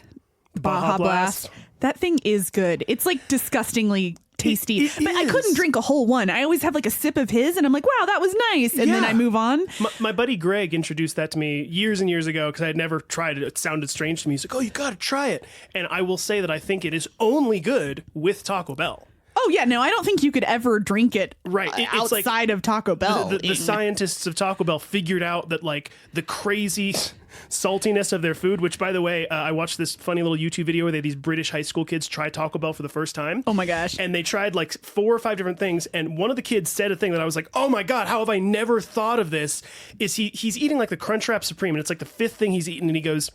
Baja Blast. That thing is good. It's like disgustingly tasty. It but I is. couldn't drink a whole one. I always have like a sip of his and I'm like, wow, that was nice. And then Yeah. I move on. My buddy Greg introduced that to me years and years ago because I had never tried it. It sounded strange to me. He's like, oh, you got to try it. And I will say that I think it is only good with Taco Bell. Oh yeah, no, I don't think you could ever drink it Right. It's like outside of Taco Bell. The scientists of Taco Bell figured out that like the crazy saltiness of their food, which by the way, I watched this funny little YouTube video where they had these British high school kids try Taco Bell for the first time. Oh my gosh. And they tried like 4 or 5 different things. And one of the kids said a thing that I was like, oh my God, how have I never thought of this? Is he's eating like the Crunchwrap Supreme and it's like the 5th thing he's eaten. And he goes,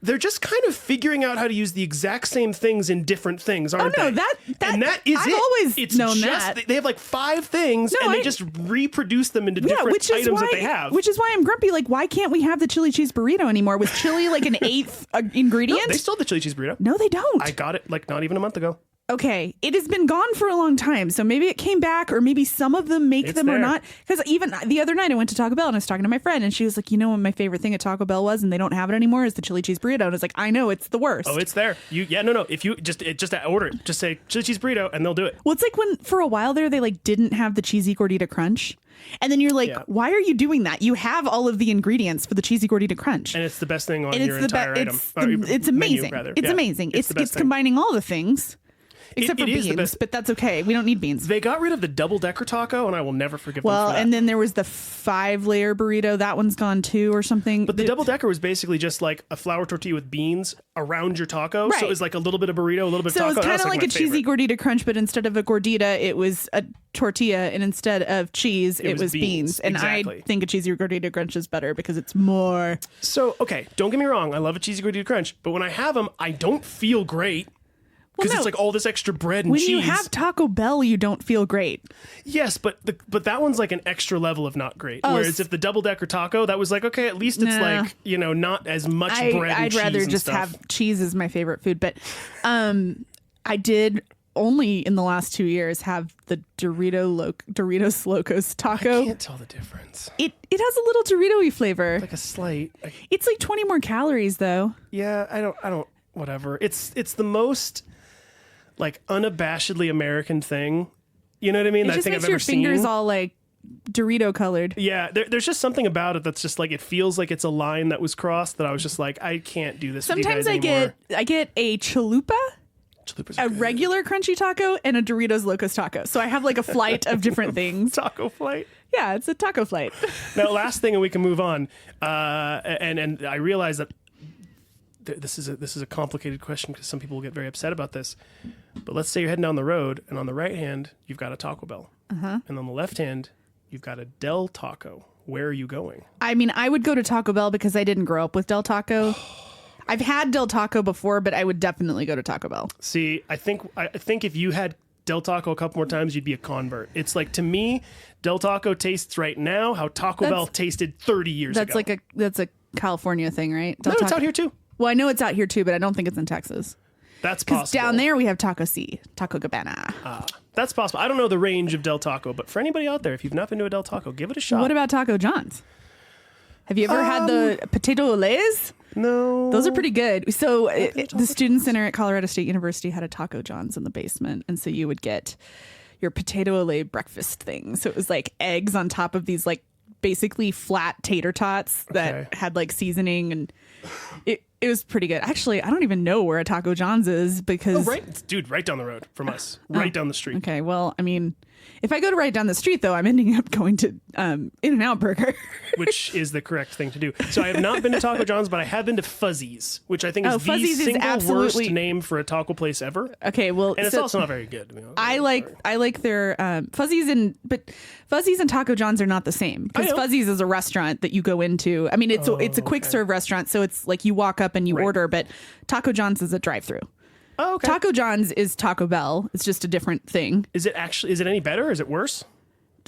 they're just kind of figuring out how to use the exact same things in different things, aren't no, they? that and that is I've it. always It's known just, that. They have like 5 things and they just reproduce them into different items that they have. Which is why I'm grumpy. Like, why can't we have the chili cheese burrito anymore? Was chili like an 8th ingredient? No, they still have the chili cheese burrito. No, they don't. I got it like not even a month ago. Okay, it has been gone for a long time, so maybe it came back, or maybe some of them make It's them or there. not. Because even the other night I went to Taco Bell and I was talking to my friend, and she was like, "You know what my favorite thing at Taco Bell was, and they don't have it anymore, is the chili cheese burrito." And I was like, "I know, it's the worst." Oh, it's there. No. If you just order it, just say chili cheese burrito, and they'll do it. Well, it's like when for a while there they like didn't have the cheesy gordita crunch, and then you're like, Yeah. "Why are you doing that? You have all of the ingredients for the cheesy gordita crunch." And it's the best thing on And your entire item. it's Menu, amazing. rather. It's Yeah. amazing. It's the best It's thing. combining all the things. Except It for is the beans, best. but that's okay. We don't need beans. They got rid of the double-decker taco, and I will never forgive Well, them for that. and then there was the 5-layer burrito. That one's gone too, or something. But the double-decker was basically just like a flour tortilla with beans around your taco. Right. So it was like a little bit of burrito, a little bit So of it taco. was kind of That like my a cheesy favorite. gordita crunch, but instead of a gordita, it was a tortilla, and instead of cheese, it was beans. And Exactly. I think a cheesy gordita crunch is better because it's more. So, okay, don't get me wrong. I love a cheesy gordita crunch, but when I have them, I don't feel great. Because no. it's like all this extra bread and When cheese. you have Taco Bell, you don't feel great. Yes, but that one's like an extra level of not great. Oh, Whereas if the double decker taco, that was like, okay, at least it's Nah. like, not as much bread and I'd cheese rather and just stuff. have cheese as my favorite food. But I did only in the last 2 years have the Doritos Locos taco. I can't tell the difference. It has a little Dorito-y flavor. Like a slight. It's like 20 more calories though. Yeah, I don't. Whatever. It's the most like unabashedly American thing. You know what I mean? It That I just think makes I've your ever fingers seen. all like Dorito colored. Yeah, there's just something about it that's just like, it feels like it's a line that was crossed that I was just like, I can't do this with you Sometimes guys anymore. I get a chalupa, Chalupas a are good. regular crunchy taco, and a Doritos Locos taco. So I have like a flight of different things. Taco flight. Yeah, it's a taco flight. Now, last thing, and we can move on. And I realize that this is a complicated question because some people will get very upset about this. But let's say you're heading down the road, and on the right hand you've got a Taco Bell, and on the left hand you've got a Del Taco. Where are you going? I mean, I would go to Taco Bell because I didn't grow up with Del Taco. I've had Del Taco before, but I would definitely go to Taco Bell. See, I think if you had Del Taco a couple more times, you'd be a convert. It's like, to me, Del Taco tastes right now how Taco Bell tasted 30 years ago. That's a California thing, right? No, it's out here too. Well, I know it's out here too, but I don't think it's in Texas. That's Because possible. down there we have Taco C, Taco Cabana. That's possible. I don't know the range of Del Taco, but for anybody out there, if you've not been to a Del Taco, give it a shot. What about Taco John's? Have you ever had the potato olays? No. Those are pretty good. So the Student Center at Colorado State University had a Taco John's in the basement. And so you would get your potato olay breakfast thing. So it was like eggs on top of these like basically flat tater tots that had like seasoning, and it was pretty good. Actually, I don't even know where a Taco John's is because... Oh, right. Dude, right down the road from us. Right down the street. Okay, well, I mean, if I go to right down the street, though, I'm ending up going to In-N-Out Burger. Which is the correct thing to do. So I have not been to Taco John's, but I have been to Fuzzy's, which I think is the Fuzzy's is single absolutely... worst name for a taco place ever. Okay, well... And it's also not very good. I like their Fuzzy's, but Fuzzy's and Taco John's are not the same. Because Fuzzy's is a restaurant that you go into. I mean, it's a quick serve restaurant, so it's like you walk up and you order, but Taco John's is a drive-through. Oh, okay. Taco John's is Taco Bell. It's just a different thing. Is it any better? Is it worse?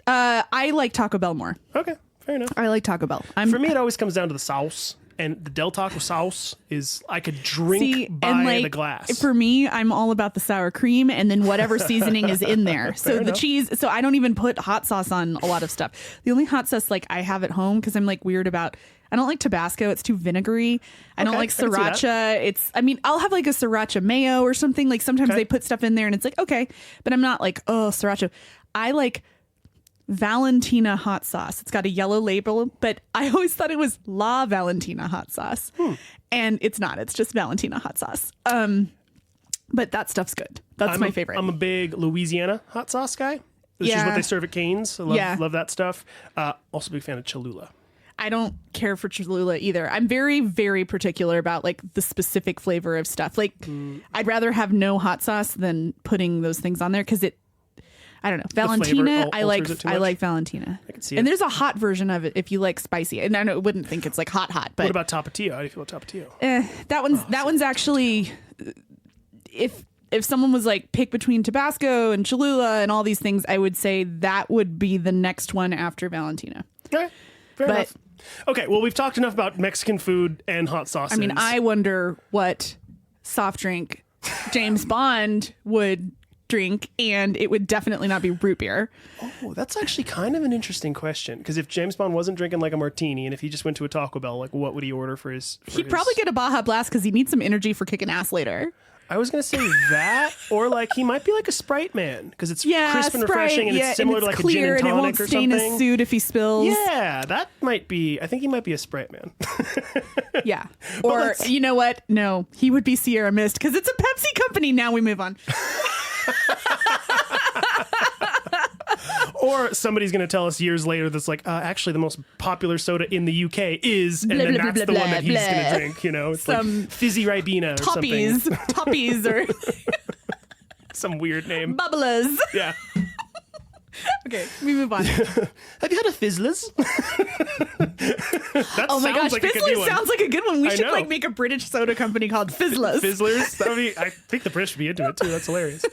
I like Taco Bell more. Okay, fair enough. I like Taco Bell. For me, it always comes down to the sauce. And the Del Taco sauce is, I could drink by the glass. For me, I'm all about the sour cream and then whatever seasoning is in there. So the cheese, so I don't even put hot sauce on a lot of stuff. The only hot sauce like I have at home, because I'm like weird about, I don't like Tabasco. It's too vinegary. I don't like sriracha. I'll have like a sriracha mayo or something. Like sometimes they put stuff in there and it's like, okay. But I'm not like, oh, sriracha. I like Valentina hot sauce. It's got a yellow label, but I always thought it was La Valentina hot sauce. And it's not. It's just Valentina hot sauce. But that stuff's good. That's my favorite. I'm a big Louisiana hot sauce guy. Which is what they serve at Cane's. I love that stuff. Also a big fan of Cholula. I don't care for Cholula either. I'm very, very particular about like the specific flavor of stuff. Like I'd rather have no hot sauce than putting those things on there because I don't know. Valentina, I like Valentina. I can see and it. there's a hot version of it if you like spicy. And I wouldn't think it's like hot, but what about Tapatio? How do you feel about Tapatio? That one's actually, if someone was like pick between Tabasco and Cholula and all these things, I would say that would be the next one after Valentina. Okay, fair enough. Okay, well, we've talked enough about Mexican food and hot sauces. I mean, I wonder what soft drink James Bond would drink, and it would definitely not be root beer. Oh, that's actually kind of an interesting question, because if James Bond wasn't drinking like a martini, and if he just went to a Taco Bell, like what would he order for his... He'd probably get a Baja Blast because he needs some energy for kicking ass later. I was going to say that, or like he might be like a Sprite man, because it's crisp and refreshing, and it's similar to like a gin and tonic or something. And it won't stain his suit if he spills. Yeah, that might be, I think he might be a Sprite man. Yeah. Or, you know what? No, he would be Sierra Mist, because it's a Pepsi company. Now we move on. Or somebody's going to tell us years later that's like, actually the most popular soda in the UK is, and then that's the one that he's going to drink, you know? It's some like Fizzy Ribena or something. Toppies or... some weird name. Bubblers. Yeah. Okay, we move on. Have you had a Fizzlers? Oh my gosh, like Fizzlers sounds like a good one. We should know. like make a British soda company called Fizzlers. Fizzlers? That would be, I think the British would be into it too. That's hilarious.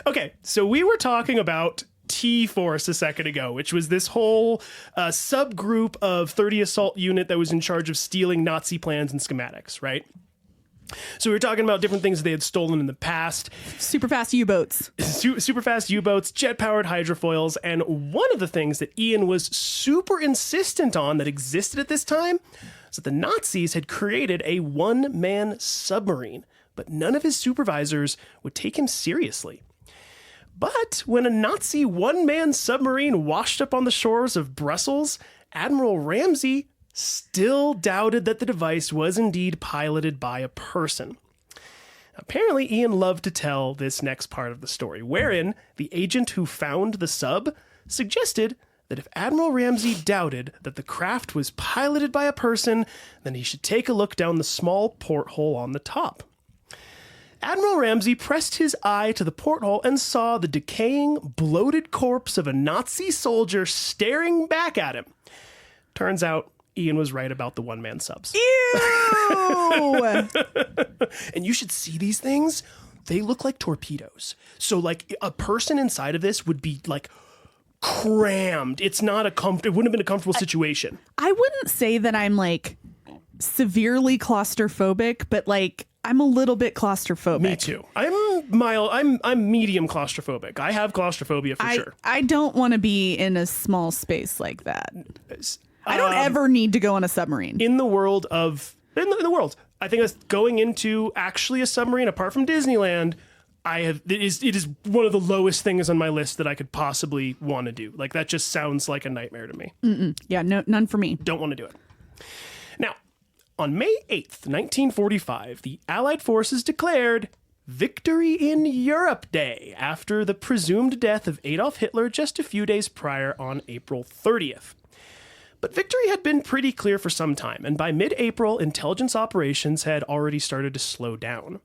Okay, so we were talking about T-Force a second ago, which was this whole subgroup of 30 Assault Unit that was in charge of stealing Nazi plans and schematics, right? So we were talking about different things they had stolen in the past. Super fast U-boats. Super fast U-boats, jet-powered hydrofoils, and one of the things that Ian was super insistent on that existed at this time is that the Nazis had created a one-man submarine, but none of his supervisors would take him seriously. But when a Nazi one-man submarine washed up on the shores of Brussels, Admiral Ramsay still doubted that the device was indeed piloted by a person. Apparently, Ian loved to tell this next part of the story, wherein the agent who found the sub suggested that if Admiral Ramsay doubted that the craft was piloted by a person, then he should take a look down the small porthole on the top. Admiral Ramsay pressed his eye to the porthole and saw the decaying, bloated corpse of a Nazi soldier staring back at him. Turns out, Ian was right about the one-man subs. Ew! And you should see these things. They look like torpedoes. So, like, a person inside of this would be, like, crammed. It's not it wouldn't have been a comfortable situation. I wouldn't say that I'm, like, severely claustrophobic, but, like, I'm a little bit claustrophobic. Me too. I'm medium claustrophobic. I have claustrophobia for sure. I don't want to be in a small space like that. I don't ever need to go on a submarine. In the world, I think that's going into actually a submarine, apart from Disneyland, it is one of the lowest things on my list that I could possibly want to do. Like, that just sounds like a nightmare to me. Yeah, no, none for me. Don't want to do it. Now, on May 8th, 1945, the Allied forces declared Victory in Europe Day after the presumed death of Adolf Hitler just a few days prior on April 30th. But victory had been pretty clear for some time, and by mid-April, intelligence operations had already started to slow down.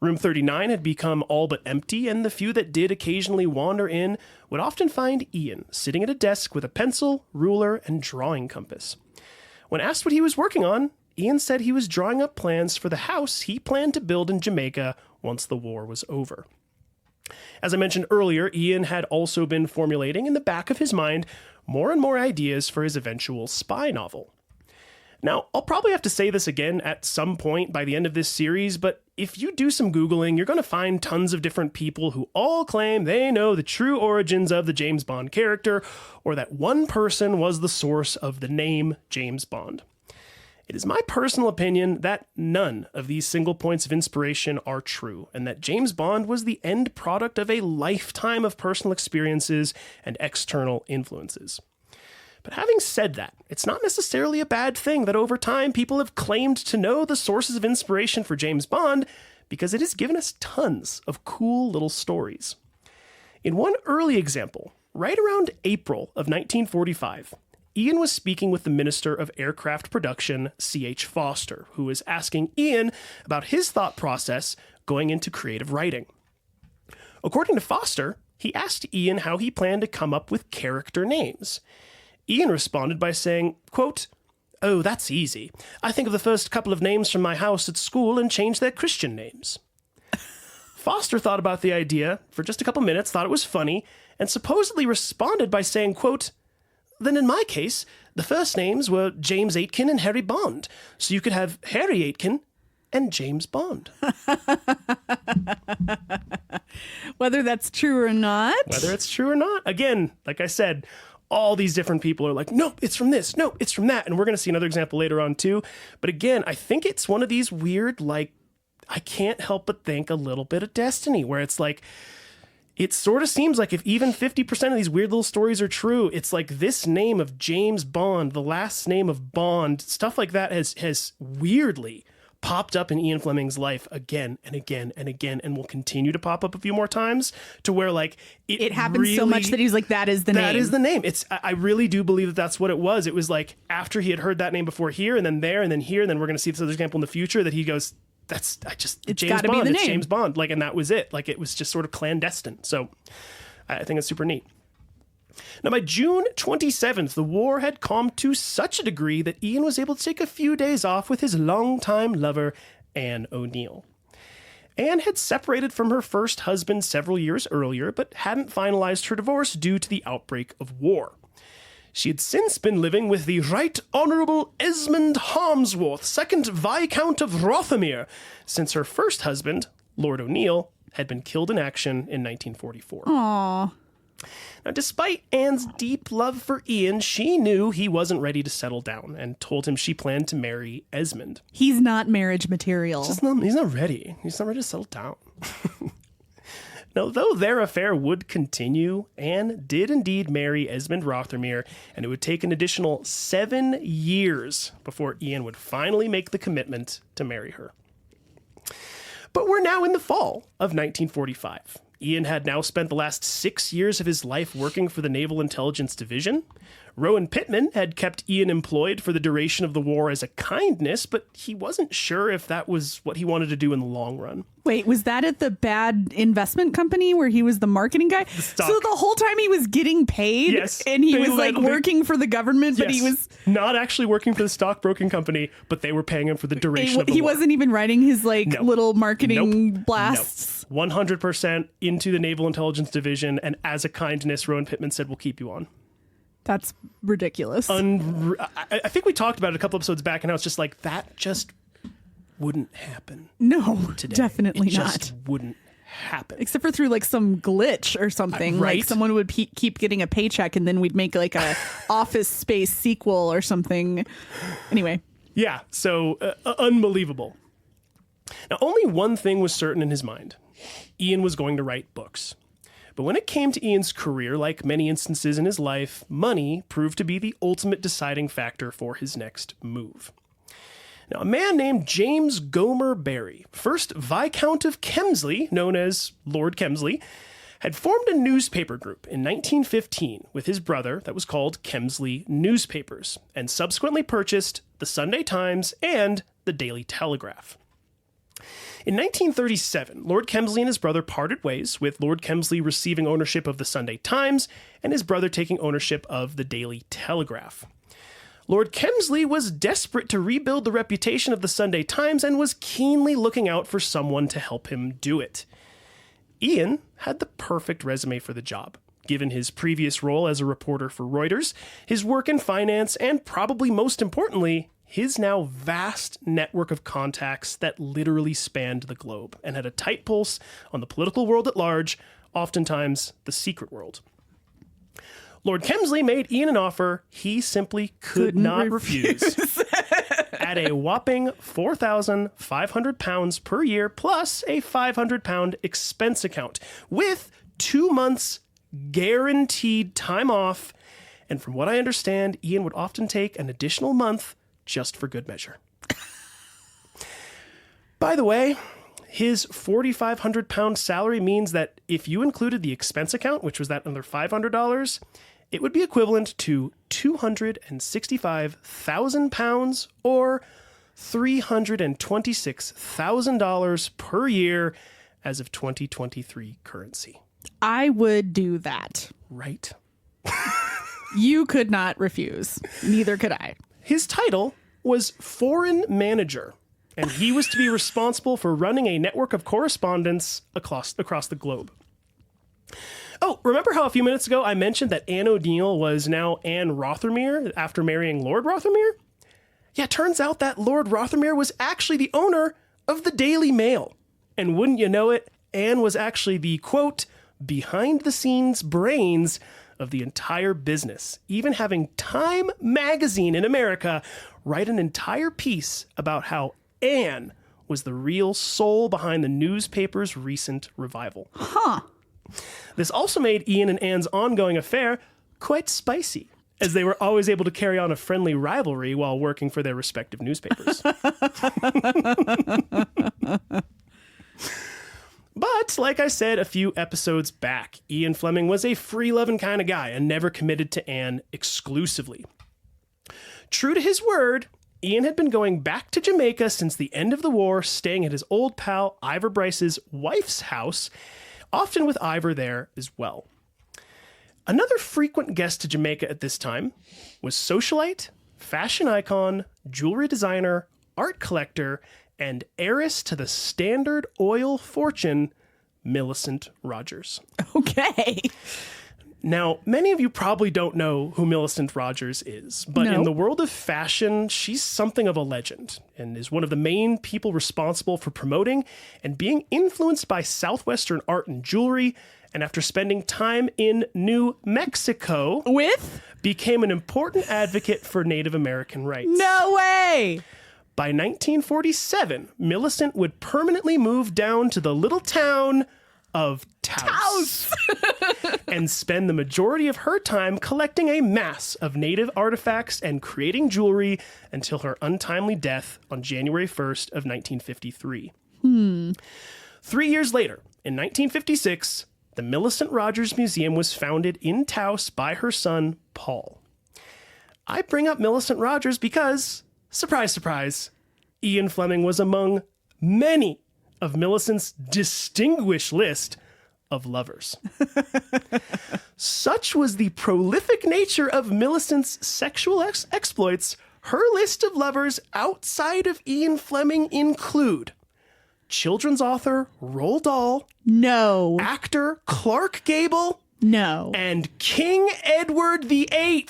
Room 39 had become all but empty, and the few that did occasionally wander in would often find Ian sitting at a desk with a pencil, ruler, and drawing compass. When asked what he was working on, Ian said he was drawing up plans for the house he planned to build in Jamaica once the war was over. As I mentioned earlier, Ian had also been formulating in the back of his mind more and more ideas for his eventual spy novel. Now, I'll probably have to say this again at some point by the end of this series, but if you do some Googling, you're going to find tons of different people who all claim they know the true origins of the James Bond character, or that one person was the source of the name James Bond. It is my personal opinion that none of these single points of inspiration are true, and that James Bond was the end product of a lifetime of personal experiences and external influences. But having said that, it's not necessarily a bad thing that over time people have claimed to know the sources of inspiration for James Bond, because it has given us tons of cool little stories. In one early example, right around April of 1945, Ian was speaking with the Minister of Aircraft Production, C.H. Foster, who was asking Ian about his thought process going into creative writing. According to Foster, he asked Ian how he planned to come up with character names. Ian responded by saying, quote, "Oh, that's easy. I think of the first couple of names from my house at school and change their Christian names." Foster thought about the idea for just a couple minutes, thought it was funny, and supposedly responded by saying, quote, "Then in my case, the first names were James Aitken and Harry Bond, so you could have Harry Aitken and James Bond." Whether that's true or not. Whether it's true or not. Again, like I said, all these different people are like, nope, it's from this, no, it's from that. And we're going to see another example later on too. But again, I think it's one of these weird, like, I can't help but think a little bit of destiny, where it's like, it sort of seems like if even 50% of these weird little stories are true, it's like this name of James Bond, the last name of Bond, stuff like that has weirdly popped up in Ian Fleming's life again and again and again, and will continue to pop up a few more times, to where like it happens really, so much that he's like, that is the name. That is the name. I really do believe that that's what it was. It was like after he had heard that name before here, and then there, and then here, and then we're going to see this other example in the future that he goes, it's James Bond. It's James Bond. Like, and that was it. Like, it was just sort of clandestine. So I think it's super neat. Now, by June 27th, the war had calmed to such a degree that Ian was able to take a few days off with his longtime lover, Anne O'Neill. Anne had separated from her first husband several years earlier, but hadn't finalized her divorce due to the outbreak of war. She had since been living with the Right Honourable Esmond Harmsworth, 2nd Viscount of Rothermere, since her first husband, Lord O'Neill, had been killed in action in 1944. Aww. Now, despite Anne's deep love for Ian, she knew he wasn't ready to settle down and told him she planned to marry Esmond. He's not marriage material. He's not ready. He's not ready to settle down. Now, though their affair would continue, Anne did indeed marry Esmond Rothermere, and it would take an additional 7 years before Ian would finally make the commitment to marry her. But we're now in the fall of 1945. Ian had now spent the last 6 years of his life working for the Naval Intelligence Division. Rowan Pittman had kept Ian employed for the duration of the war as a kindness, but he wasn't sure if that was what he wanted to do in the long run. Wait, was that at the bad investment company where he was the marketing guy? So the whole time he was getting paid, yes, and he was like working for the government, but yes, he was not actually working for the stockbroking company, but they were paying him for the duration of the he war. wasn't even writing his little marketing Nope. blasts. 100% into the Naval Intelligence Division, and as a kindness, Rowan Pittman said, "We'll keep you on." That's ridiculous. I think we talked about it a couple episodes back, and I was just like, that just wouldn't happen. No, today. definitely it just not. wouldn't happen. Except for through like some glitch or something. Right? Like someone would keep getting a paycheck, and then we'd make like a Office Space sequel or something. Anyway. Yeah, so unbelievable. Now, only one thing was certain in his mind. Ian was going to write books. But when it came to Ian's career, like many instances in his life, money proved to be the ultimate deciding factor for his next move. Now, a man named James Gomer Barry, first Viscount of Kemsley, known as Lord Kemsley, had formed a newspaper group in 1915 with his brother that was called Kemsley Newspapers, and subsequently purchased the Sunday Times and the Daily Telegraph. In 1937, Lord Kemsley and his brother parted ways, with Lord Kemsley receiving ownership of the Sunday Times and his brother taking ownership of the Daily Telegraph. Lord Kemsley was desperate to rebuild the reputation of the Sunday Times and was keenly looking out for someone to help him do it. Ian had the perfect resume for the job, given his previous role as a reporter for Reuters, his work in finance, and probably most importantly, his now vast network of contacts that literally spanned the globe and had a tight pulse on the political world at large, oftentimes the secret world. Lord Kemsley made Ian an offer he simply could not refuse. At a whopping £4,500 per year plus a £500 expense account with 2 months guaranteed time off. And from what I understand, Ian would often take an additional month just for good measure. By the way, his £4,500 salary means that if you included the expense account, which was that another $500, it would be equivalent to £265,000 or $326,000 per year as of 2023 currency. I would do that. Right. You could not refuse. Neither could I. His title was Foreign Manager, and he was to be responsible for running a network of correspondence across the globe. Oh, remember how a few minutes ago I mentioned that Anne O'Neill was now Anne Rothermere after marrying Lord Rothermere? Yeah, turns out that Lord Rothermere was actually the owner of the Daily Mail. And wouldn't you know it, Anne was actually the, quote, behind-the-scenes brains of the entire business, even having Time magazine in America write an entire piece about how Anne was the real soul behind the newspaper's recent revival. Huh. This also made Ian and Anne's ongoing affair quite spicy, as they were always able to carry on a friendly rivalry while working for their respective newspapers. But, like I said a few episodes back, Ian Fleming was a free-loving kind of guy and never committed to Anne exclusively. True to his word, Ian had been going back to Jamaica since the end of the war, staying at his old pal Ivor Bryce's wife's house, often with Ivor there as well. Another frequent guest to Jamaica at this time was socialite, fashion icon, jewelry designer, art collector, and heiress to the Standard Oil fortune, Millicent Rogers. Okay. Now, many of you probably don't know who Millicent Rogers is, but in the world of fashion, she's something of a legend and is one of the main people responsible for promoting and being influenced by Southwestern art and jewelry, and after spending time in New Mexico, became an important advocate for Native American rights. No way! By 1947, Millicent would permanently move down to the little town of Taos. And spend the majority of her time collecting a mass of native artifacts and creating jewelry until her untimely death on January 1st of 1953. 3 years later, in 1956, the Millicent Rogers Museum was founded in Taos by her son, Paul. I bring up Millicent Rogers because, surprise, surprise, Ian Fleming was among many of Millicent's distinguished list of lovers. Such was the prolific nature of Millicent's sexual exploits, her list of lovers outside of Ian Fleming include children's author Roald Dahl, No. actor Clark Gable, No. and King Edward VIII,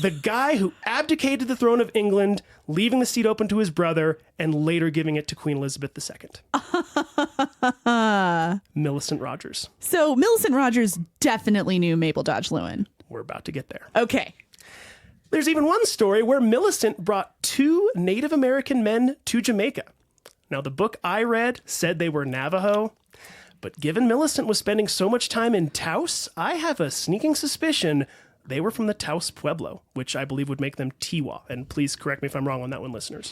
the guy who abdicated the throne of England, leaving the seat open to his brother, and later giving it to Queen Elizabeth II. Millicent Rogers. So Millicent Rogers definitely knew Mabel Dodge Lewin. We're about to get there. Okay. There's even one story where Millicent brought 2 Native American men to Jamaica. Now, the book I read said they were Navajo, but given Millicent was spending so much time in Taos, I have a sneaking suspicion they were from the Taos Pueblo, which I believe would make them Tiwa. And please correct me if I'm wrong on that one, listeners.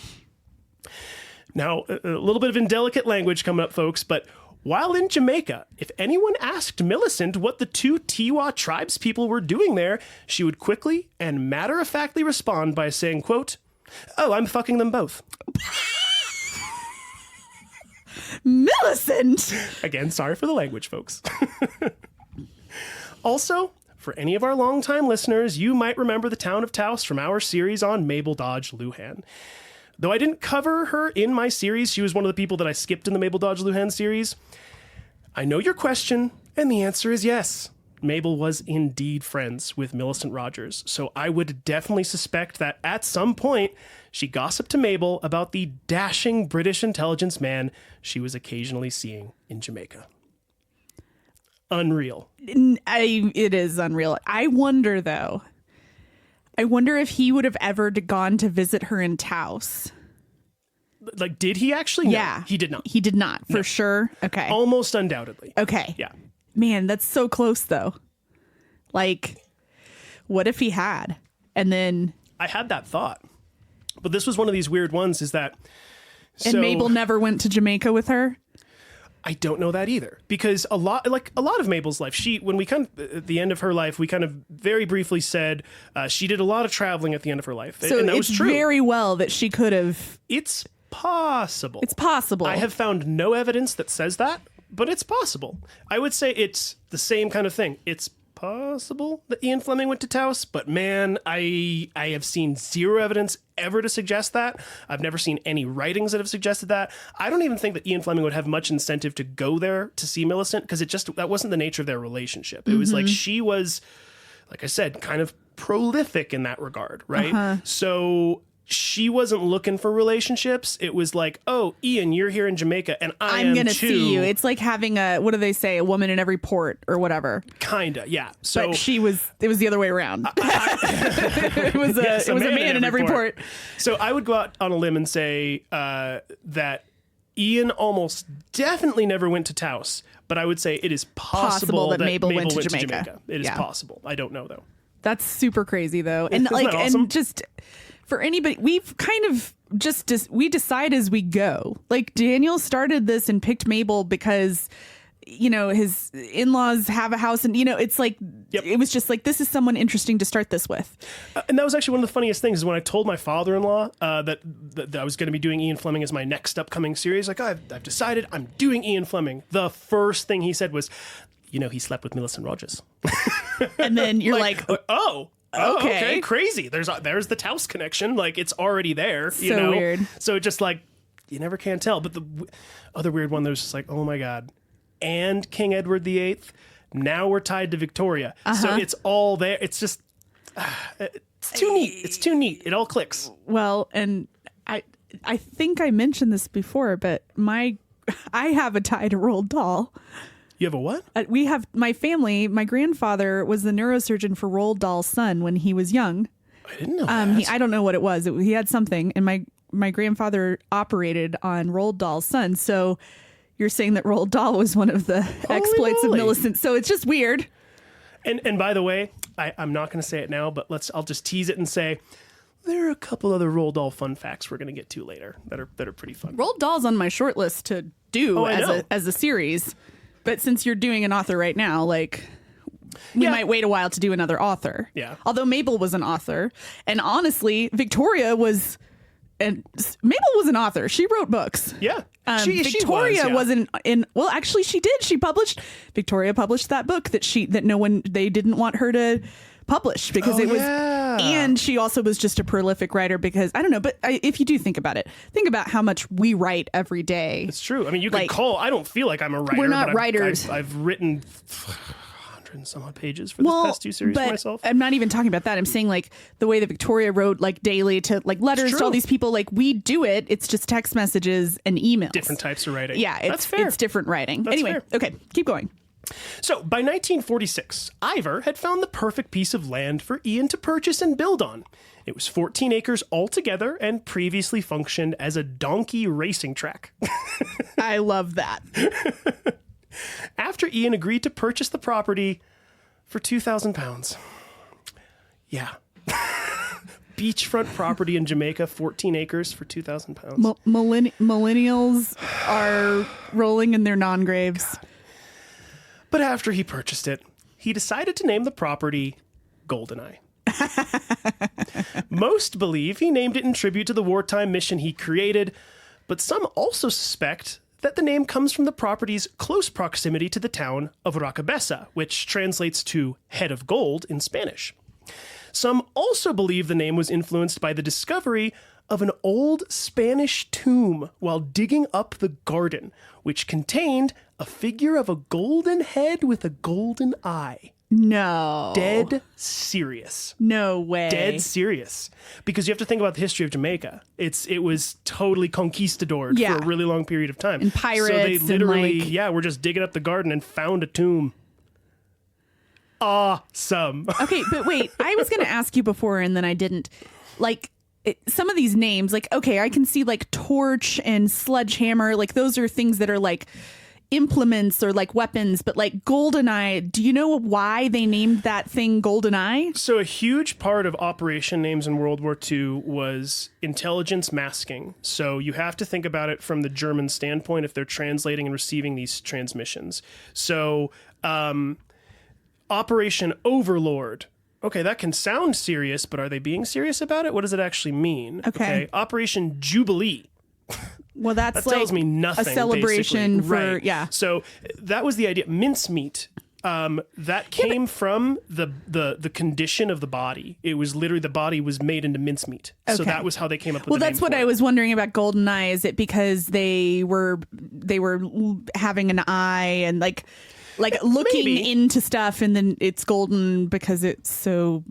Now, a little bit of indelicate language coming up, folks, but while in Jamaica, if anyone asked Millicent what the 2 Tiwa tribespeople were doing there, she would quickly and matter-of-factly respond by saying, quote, "Oh, I'm fucking them both." Millicent! Again, sorry for the language, folks. Also, for any of our longtime listeners, you might remember the town of Taos from our series on Mabel Dodge Luhan. Though I didn't cover her in my series, she was one of the people that I skipped in the Mabel Dodge Luhan series. I know your question, and the answer is yes. Mabel was indeed friends with Millicent Rogers, so I would definitely suspect that at some point she gossiped to Mabel about the dashing British intelligence man she was occasionally seeing in Jamaica. Unreal. It is unreal. I wonder, though. I wonder if he would have ever gone to visit her in Taos. Like, did he actually? Yeah. No, he did not. He did not, for sure. Okay. Almost undoubtedly. Okay. Yeah. Man, that's so close, though. Like, what if he had? And then... I had that thought. But this was one of these weird ones, is that... And Mabel never went to Jamaica with her? I don't know that either, because a lot of Mabel's life, when we kind of, at the end of her life, we kind of very briefly said she did a lot of traveling at the end of her life. So and that it's was true. very well that she could have... It's possible. It's possible. I have found no evidence that says that, but it's possible. I would say it's the same kind of thing. It's possible that Ian Fleming went to Taos, but man, I have seen zero evidence ever to suggest that. I've never seen any writings that have suggested that. I don't even think that Ian Fleming would have much incentive to go there to see Millicent, because that wasn't the nature of their relationship. It was like she was, like I said, kind of prolific in that regard, right? So she wasn't looking for relationships. It was like, oh, Ian, you're here in Jamaica, and I'm going to too. see you. It's like having what do they say? A woman in every port or whatever. Kinda, yeah. So but it was the other way around. It was a man in every port. So I would go out on a limb and say that Ian almost definitely never went to Taos, but I would say it is possible that Mabel went to Jamaica. It is possible. I don't know, though. That's super crazy, though. And Isn't that awesome? And just for anybody, we've kind of we decide as we go. Like, Daniel started this and picked Mabel because, you know, his in-laws have a house, and, you know, it's like, It was just like, this is someone interesting to start this with. And that was actually one of the funniest things, is when I told my father-in-law that I was going to be doing Ian Fleming as my next upcoming series. Like, I've decided I'm doing Ian Fleming. The first thing he said was, you know, he slept with Millicent Rogers. And then you're like oh, okay, crazy. There's the Taos connection. Like, it's already there. So you know? weird. So just like, you never can tell. But the other weird one, there's just like, oh my God. And King Edward VIII. Now we're tied to Victoria. So it's all there. It's just, it's too neat. It's too neat. It all clicks. Well, and I think I mentioned this before, but I have a tie to Roald Dahl. You have a what? We have my family. My grandfather was the neurosurgeon for Roald Dahl's son when he was young. I didn't know that. I don't know what it was. He had something, and my grandfather operated on Roald Dahl's son. So you're saying that Roald Dahl was one of the exploits moly. of Millicent. So it's just weird. And by the way, I'm not going to say it now, but I'll just tease it and say there are a couple other Roald Dahl fun facts we're going to get to later that are pretty fun. Roald Dahl's on my short list to do as a series, but since you're doing an author right now, like we might wait a while to do another author. Yeah. Although Mabel was an author, and honestly, Victoria was. And Mabel was an author. She wrote books. Yeah. Victoria wasn't in. Well, actually, she did. Victoria published that book that they didn't want her to publish because it was. Yeah. And she also was just a prolific writer because I don't know. But if you do think about it, think about how much we write every day. It's true. I mean, you can I don't feel like I'm a writer. We're not but writers. I've written 100 and some odd pages for this past 2 series for myself. I'm not even talking about that. I'm saying like the way that Victoria wrote like daily to like letters to all these people, like we do it. It's just text messages and emails. Different types of writing. Yeah, That's fair. It's different writing. That's anyway, fair. Okay, keep going. So by 1946, Ivor had found the perfect piece of land for Ian to purchase and build on. It was 14 acres altogether and previously functioned as a donkey racing track. I love that. After Ian agreed to purchase the property for £2,000. Yeah. Beachfront property in Jamaica, 14 acres for £2,000. Millennials are rolling in their non-graves. But after he purchased it, he decided to name the property Goldeneye. Most believe he named it in tribute to the wartime mission he created, but some also suspect that the name comes from the property's close proximity to the town of Racabessa, which translates to head of gold in Spanish. Some also believe the name was influenced by the discovery of an old Spanish tomb while digging up the garden, which contained a figure of a golden head with a golden eye. No. Dead serious. No way. Dead serious. Because you have to think about the history of Jamaica. It was totally conquistadored for a really long period of time. And pirates. So they literally, and were just digging up the garden and found a tomb. Awesome. Okay, but wait. I was going to ask you before and then I didn't. Like, some of these names, like, okay, I can see like torch and sledgehammer. Like, those are things that are like implements or like weapons, but like Goldeneye, do you know why they named that thing Goldeneye? So a huge part of operation names in World War II was intelligence masking. So you have to think about it from the German standpoint if they're translating and receiving these transmissions. So Operation Overlord. Okay, that can sound serious, but are they being serious about it? What does it actually mean? Okay. Operation Jubilee. Well, that tells me nothing. A celebration basically. for So that was the idea. Mincemeat. That came from the condition of the body. It was literally the body was made into mincemeat. So that was how they came up with. Well, the that's name what for I it. was wondering about Goldeneye. Is it because they were having an eye and like looking Maybe. into stuff, and then it's golden because it's so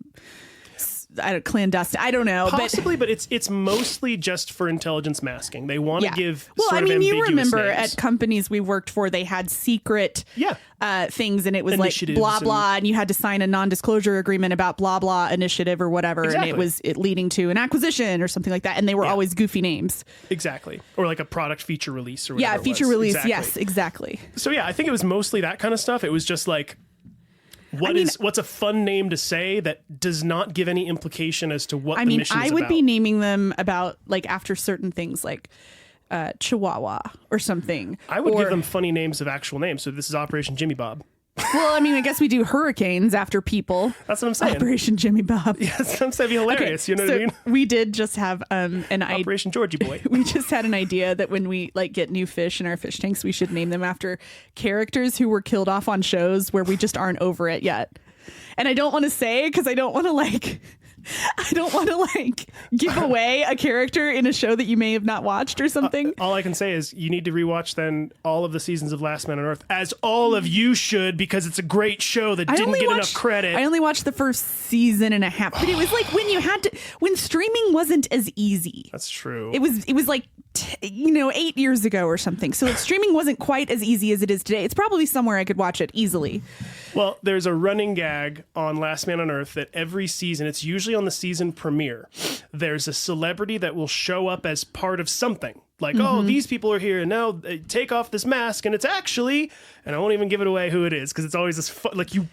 clandestine. I don't know, Possibly, but it's mostly just for intelligence masking. They want to give. Well, sort I mean, of you ambiguous remember names. at companies we worked for, they had secret things, and it was like Initiatives blah blah, and you had to sign a non-disclosure agreement about blah blah initiative or whatever, Exactly. and it leading to an acquisition or something like that, and they were always goofy names. Exactly, or like a product feature release or whatever. Yeah, it feature was. release. Exactly. Yes, exactly. So yeah, I think it was mostly that kind of stuff. It was just like. What's a fun name to say that does not give any implication as to what the mission is I would about? be naming them about like after certain things like Chihuahua or something. I would give them funny names of actual names. So this is Operation Jimmy Bob. Well, I mean, I guess we do hurricanes after people. That's what I'm saying. Operation Jimmy Bob. Yeah, that'd be hilarious. You know what I mean? We did just have an idea. Operation Georgie Boy. We just had an idea that when we like get new fish in our fish tanks, we should name them after characters who were killed off on shows where we just aren't over it yet. And I don't want to say because I don't want to give away a character in a show that you may have not watched or something. All I can say is you need to rewatch then all of the seasons of Last Man on Earth, as all of you should, because it's a great show that didn't get enough credit. I only watched the first season and a half, but it was like when streaming wasn't as easy. That's true. It was like 8 years ago or something. So streaming wasn't quite as easy as it is today. It's probably somewhere I could watch it easily. Well, there's a running gag on Last Man on Earth that every season, it's usually on the season premiere, there's a celebrity that will show up as part of something. Like, oh, these people are here, and now they take off this mask, and it's actually, and I won't even give it away who it is, because it's always this like you.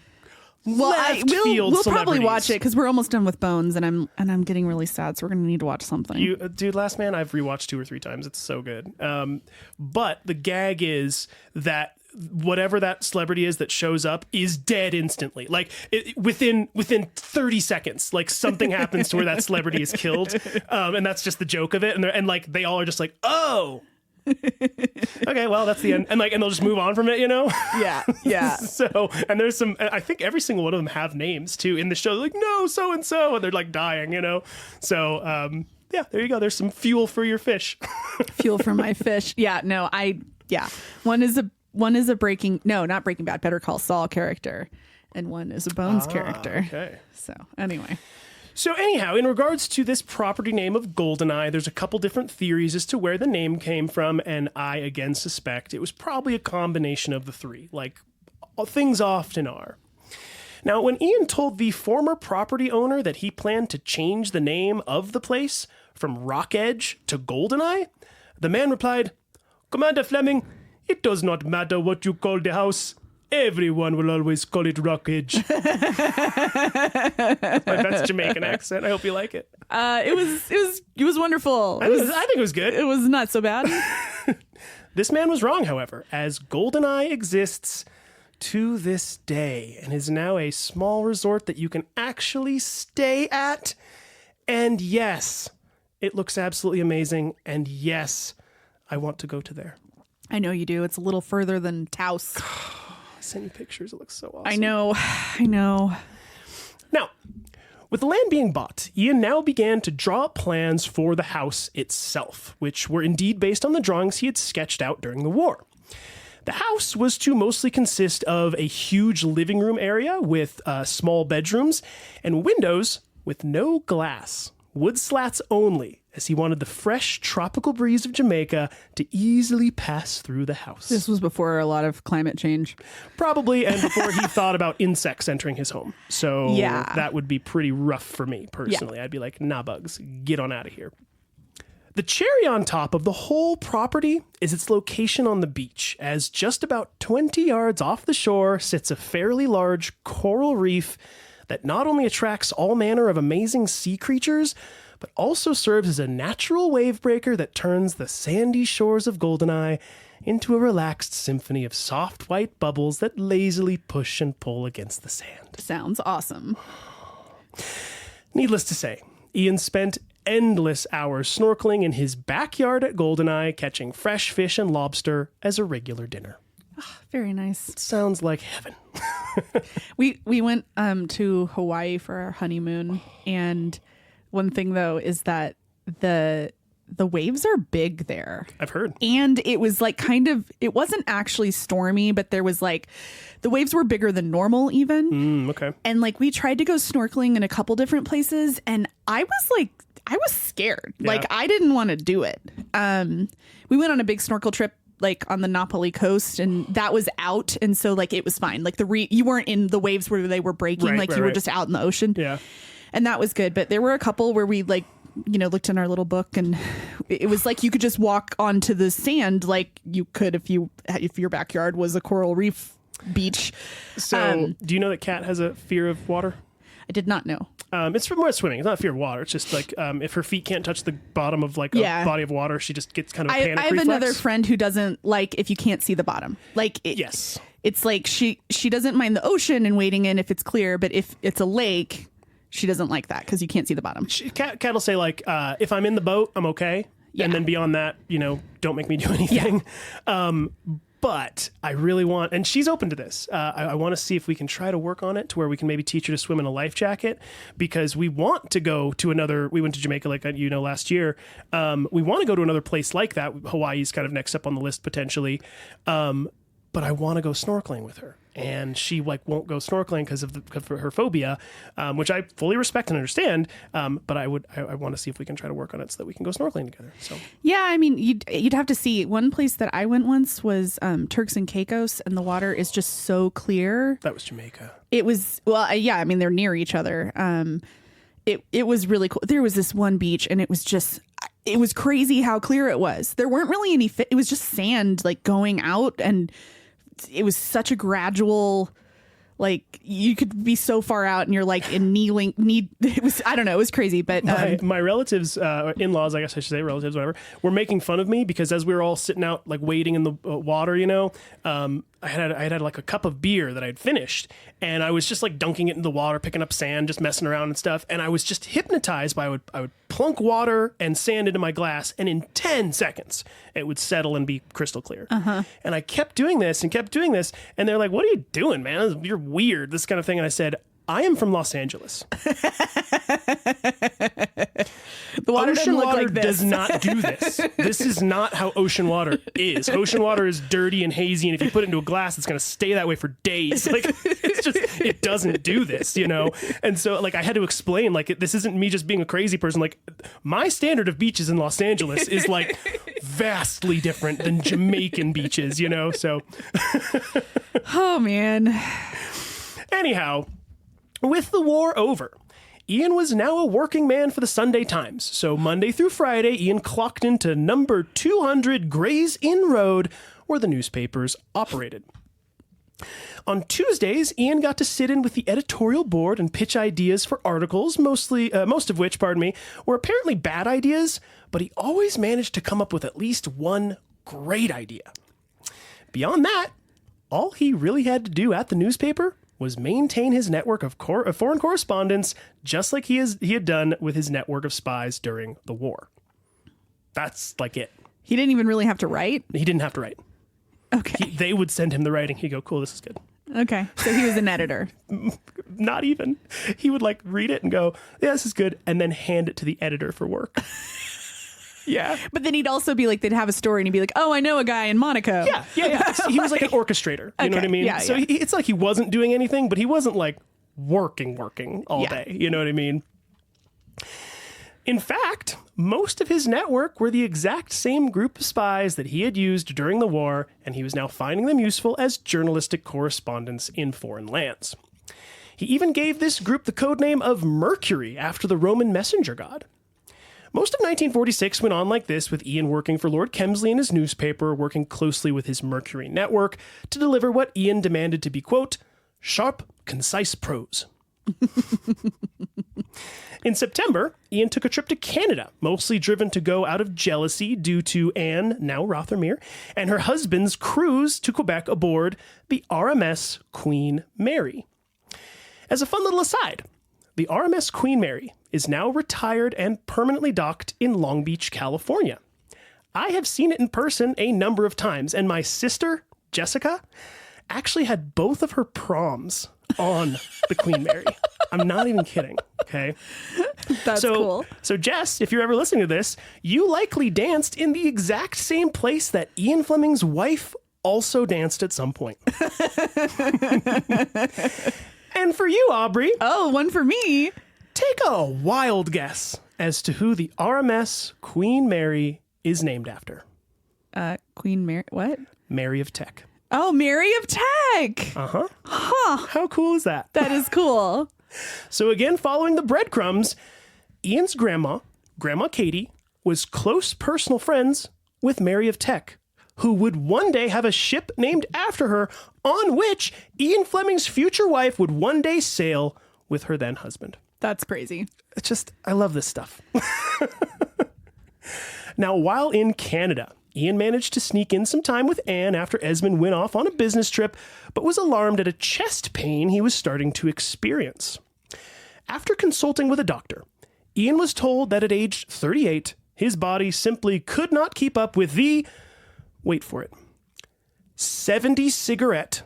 Well, we'll probably watch it it because we're almost done with Bones, and I'm getting really sad, so we're gonna need to watch something. Dude, Last Man, I've rewatched 2 or 3 times. It's so good. But the gag is that whatever that celebrity is that shows up is dead instantly. Like within 30 seconds, like something happens to where that celebrity is killed, and that's just the joke of it. And like they all are just like, oh. Okay, well, that's the end, and they'll just move on from it, Yeah. So, and there's some, I think every single one of them have names too in the show. They're like, no, so and so, and they're like dying, So, yeah, there you go. There's some fuel for your fish. Fuel for my fish. Yeah, no, One is a not Breaking Bad, Better Call Saul character, and one is a Bones character. Okay. So anyway. So anyhow, in regards to this property name of Goldeneye, there's a couple different theories as to where the name came from, and I again suspect it was probably a combination of the 3, like things often are. Now, when Ian told the former property owner that he planned to change the name of the place from Rock Edge to Goldeneye, the man replied, "Commander Fleming, it does not matter what you call the house. Everyone will always call it Rock Edge." That's my best Jamaican accent. I hope you like it. It was wonderful. I think it was good. It was not so bad. This man was wrong, however, as Goldeneye exists to this day and is now a small resort that you can actually stay at. And yes, it looks absolutely amazing. And yes, I want to go to there. I know you do. It's a little further than Taos. Send you pictures. It looks so awesome. I know. Now, with the land being bought, Ian now began to draw up plans for the house itself, which were indeed based on the drawings he had sketched out during the war. The house was to mostly consist of a huge living room area with small bedrooms and windows with no glass, wood slats only, as he wanted the fresh tropical breeze of Jamaica to easily pass through the house. This was before a lot of climate change. Probably, and before he thought about insects entering his home. So yeah. That would be pretty rough for me personally. Yeah. I'd be like, nah, bugs, get on out of here. The cherry on top of the whole property is its location on the beach, as just about 20 yards off the shore sits a fairly large coral reef that not only attracts all manner of amazing sea creatures, but also serves as a natural wave breaker that turns the sandy shores of Goldeneye into a relaxed symphony of soft white bubbles that lazily push and pull against the sand. Sounds awesome. Needless to say, Ian spent endless hours snorkeling in his backyard at Goldeneye, catching fresh fish and lobster as a regular dinner. Oh, very nice. It sounds like heaven. We went to Hawaii for our honeymoon, and one thing though is that the waves are big there. I've heard. And it was like it wasn't actually stormy, but there was like the waves were bigger than normal even. Okay. And like we tried to go snorkeling in a couple different places, and I was scared. Yeah. Like I didn't want to do it. We went on a big snorkel trip like on the Napoli coast, and that was out, and so like it was fine. Like you weren't in the waves where they were breaking, you were just out in the ocean. Yeah. And that was good. But there were a couple where we like, looked in our little book, and it was like you could just walk onto the sand like you could if your backyard was a coral reef beach. So do you know that Kat has a fear of water? I did not know. It's more swimming. It's not fear of water. It's just like if her feet can't touch the bottom of like a body of water, she just gets kind of a panic reflex. I have another friend who doesn't like if you can't see the bottom. Like yes. It's like she doesn't mind the ocean and wading in if it's clear, but if it's a lake, she doesn't like that because you can't see the bottom. Kat will say like, if I'm in the boat, I'm okay. Yeah. And then beyond that, don't make me do anything. Yeah. But I really want, and she's open to this. I want to see if we can try to work on it to where we can maybe teach her to swim in a life jacket, because we want to go to we went to Jamaica like last year. We want to go to another place like that. Hawaii's kind of next up on the list potentially. But I want to go snorkeling with her. And she won't go snorkeling because of her phobia, which I fully respect and understand. But I want to see if we can try to work on it so that we can go snorkeling together. So yeah, I mean you'd have to see. One place that I went once was Turks and Caicos, and the water is just so clear. That was Jamaica. It was yeah. I mean they're near each other. It was really cool. There was this one beach, and it was just it was crazy how clear it was. There weren't really any it was just sand like going out, and it was such a gradual, like you could be so far out and you're like in it was, I don't know, it was crazy. But my relatives, in-laws, I guess I should say, relatives, whatever, were making fun of me because as we were all sitting out like waiting in the water, I had like a cup of beer that I'd finished, and I was just like dunking it in the water, picking up sand, just messing around and stuff, and I was just hypnotized by I would plunk water and sand into my glass, and in 10 seconds it would settle and be crystal clear. And I kept doing this, and they're like, "What are you doing, man? You're weird," this kind of thing. And I said, I am from Los Angeles. The water ocean look water like this. does not do this. This is not how ocean water is. Ocean water is dirty and hazy, and if you put it into a glass, it's going to stay that way for days. Like, it's just, it doesn't do this, And so, like, I had to explain, like, this isn't me just being a crazy person. Like, my standard of beaches in Los Angeles is, like, vastly different than Jamaican beaches, So, oh, man. Anyhow, with the war over, Ian was now a working man for the Sunday Times. So Monday through Friday, Ian clocked into number 200 Gray's Inn Road, where the newspapers operated. On Tuesdays, Ian got to sit in with the editorial board and pitch ideas for articles, most of which, were apparently bad ideas, but he always managed to come up with at least one great idea. Beyond that, all he really had to do at the newspaper was maintain his network of foreign correspondents, just like he had done with his network of spies during the war. That's like it. He didn't even really have to write? He didn't have to write. Okay. They would send him the writing. He'd go, cool, this is good. Okay. So he was an editor. Not even. He would like read it and go, yeah, this is good, and then hand it to the editor for work. Yeah. But then he'd also be like, they'd have a story and he'd be like, oh, I know a guy in Monaco. Yeah. He was like an orchestrator. You know what I mean? Yeah, so yeah. It's like he wasn't doing anything, but he wasn't like working all day. You know what I mean? In fact, most of his network were the exact same group of spies that he had used during the war, and he was now finding them useful as journalistic correspondents in foreign lands. He even gave this group the codename of Mercury after the Roman messenger god. Most of 1946 went on like this, with Ian working for Lord Kemsley in his newspaper, working closely with his Mercury network to deliver what Ian demanded to be, quote, sharp, concise prose. In September, Ian took a trip to Canada, mostly driven to go out of jealousy due to Anne, now Rothermere, and her husband's cruise to Quebec aboard the RMS Queen Mary. As a fun little aside, the RMS Queen Mary is now retired and permanently docked in Long Beach, California. I have seen it in person a number of times, and my sister, Jessica, actually had both of her proms on the Queen Mary. I'm not even kidding, okay? That's cool. So Jess, if you're ever listening to this, you likely danced in the exact same place that Ian Fleming's wife also danced at some point. And for you, Aubrey. Oh, one for me. Take a wild guess as to who the RMS Queen Mary is named after. Queen Mary, what? Mary of Tech. Oh, Mary of Tech. Uh-huh. Huh. How cool is that? That is cool. So again, following the breadcrumbs, Ian's grandma, Grandma Katie, was close personal friends with Mary of Tech, who would one day have a ship named after her on which Ian Fleming's future wife would one day sail with her then husband. That's crazy. It's just, I love this stuff. Now, while in Canada, Ian managed to sneak in some time with Anne after Esmond went off on a business trip, but was alarmed at a chest pain he was starting to experience. After consulting with a doctor, Ian was told that at age 38, his body simply could not keep up with the, wait for it, 70 cigarette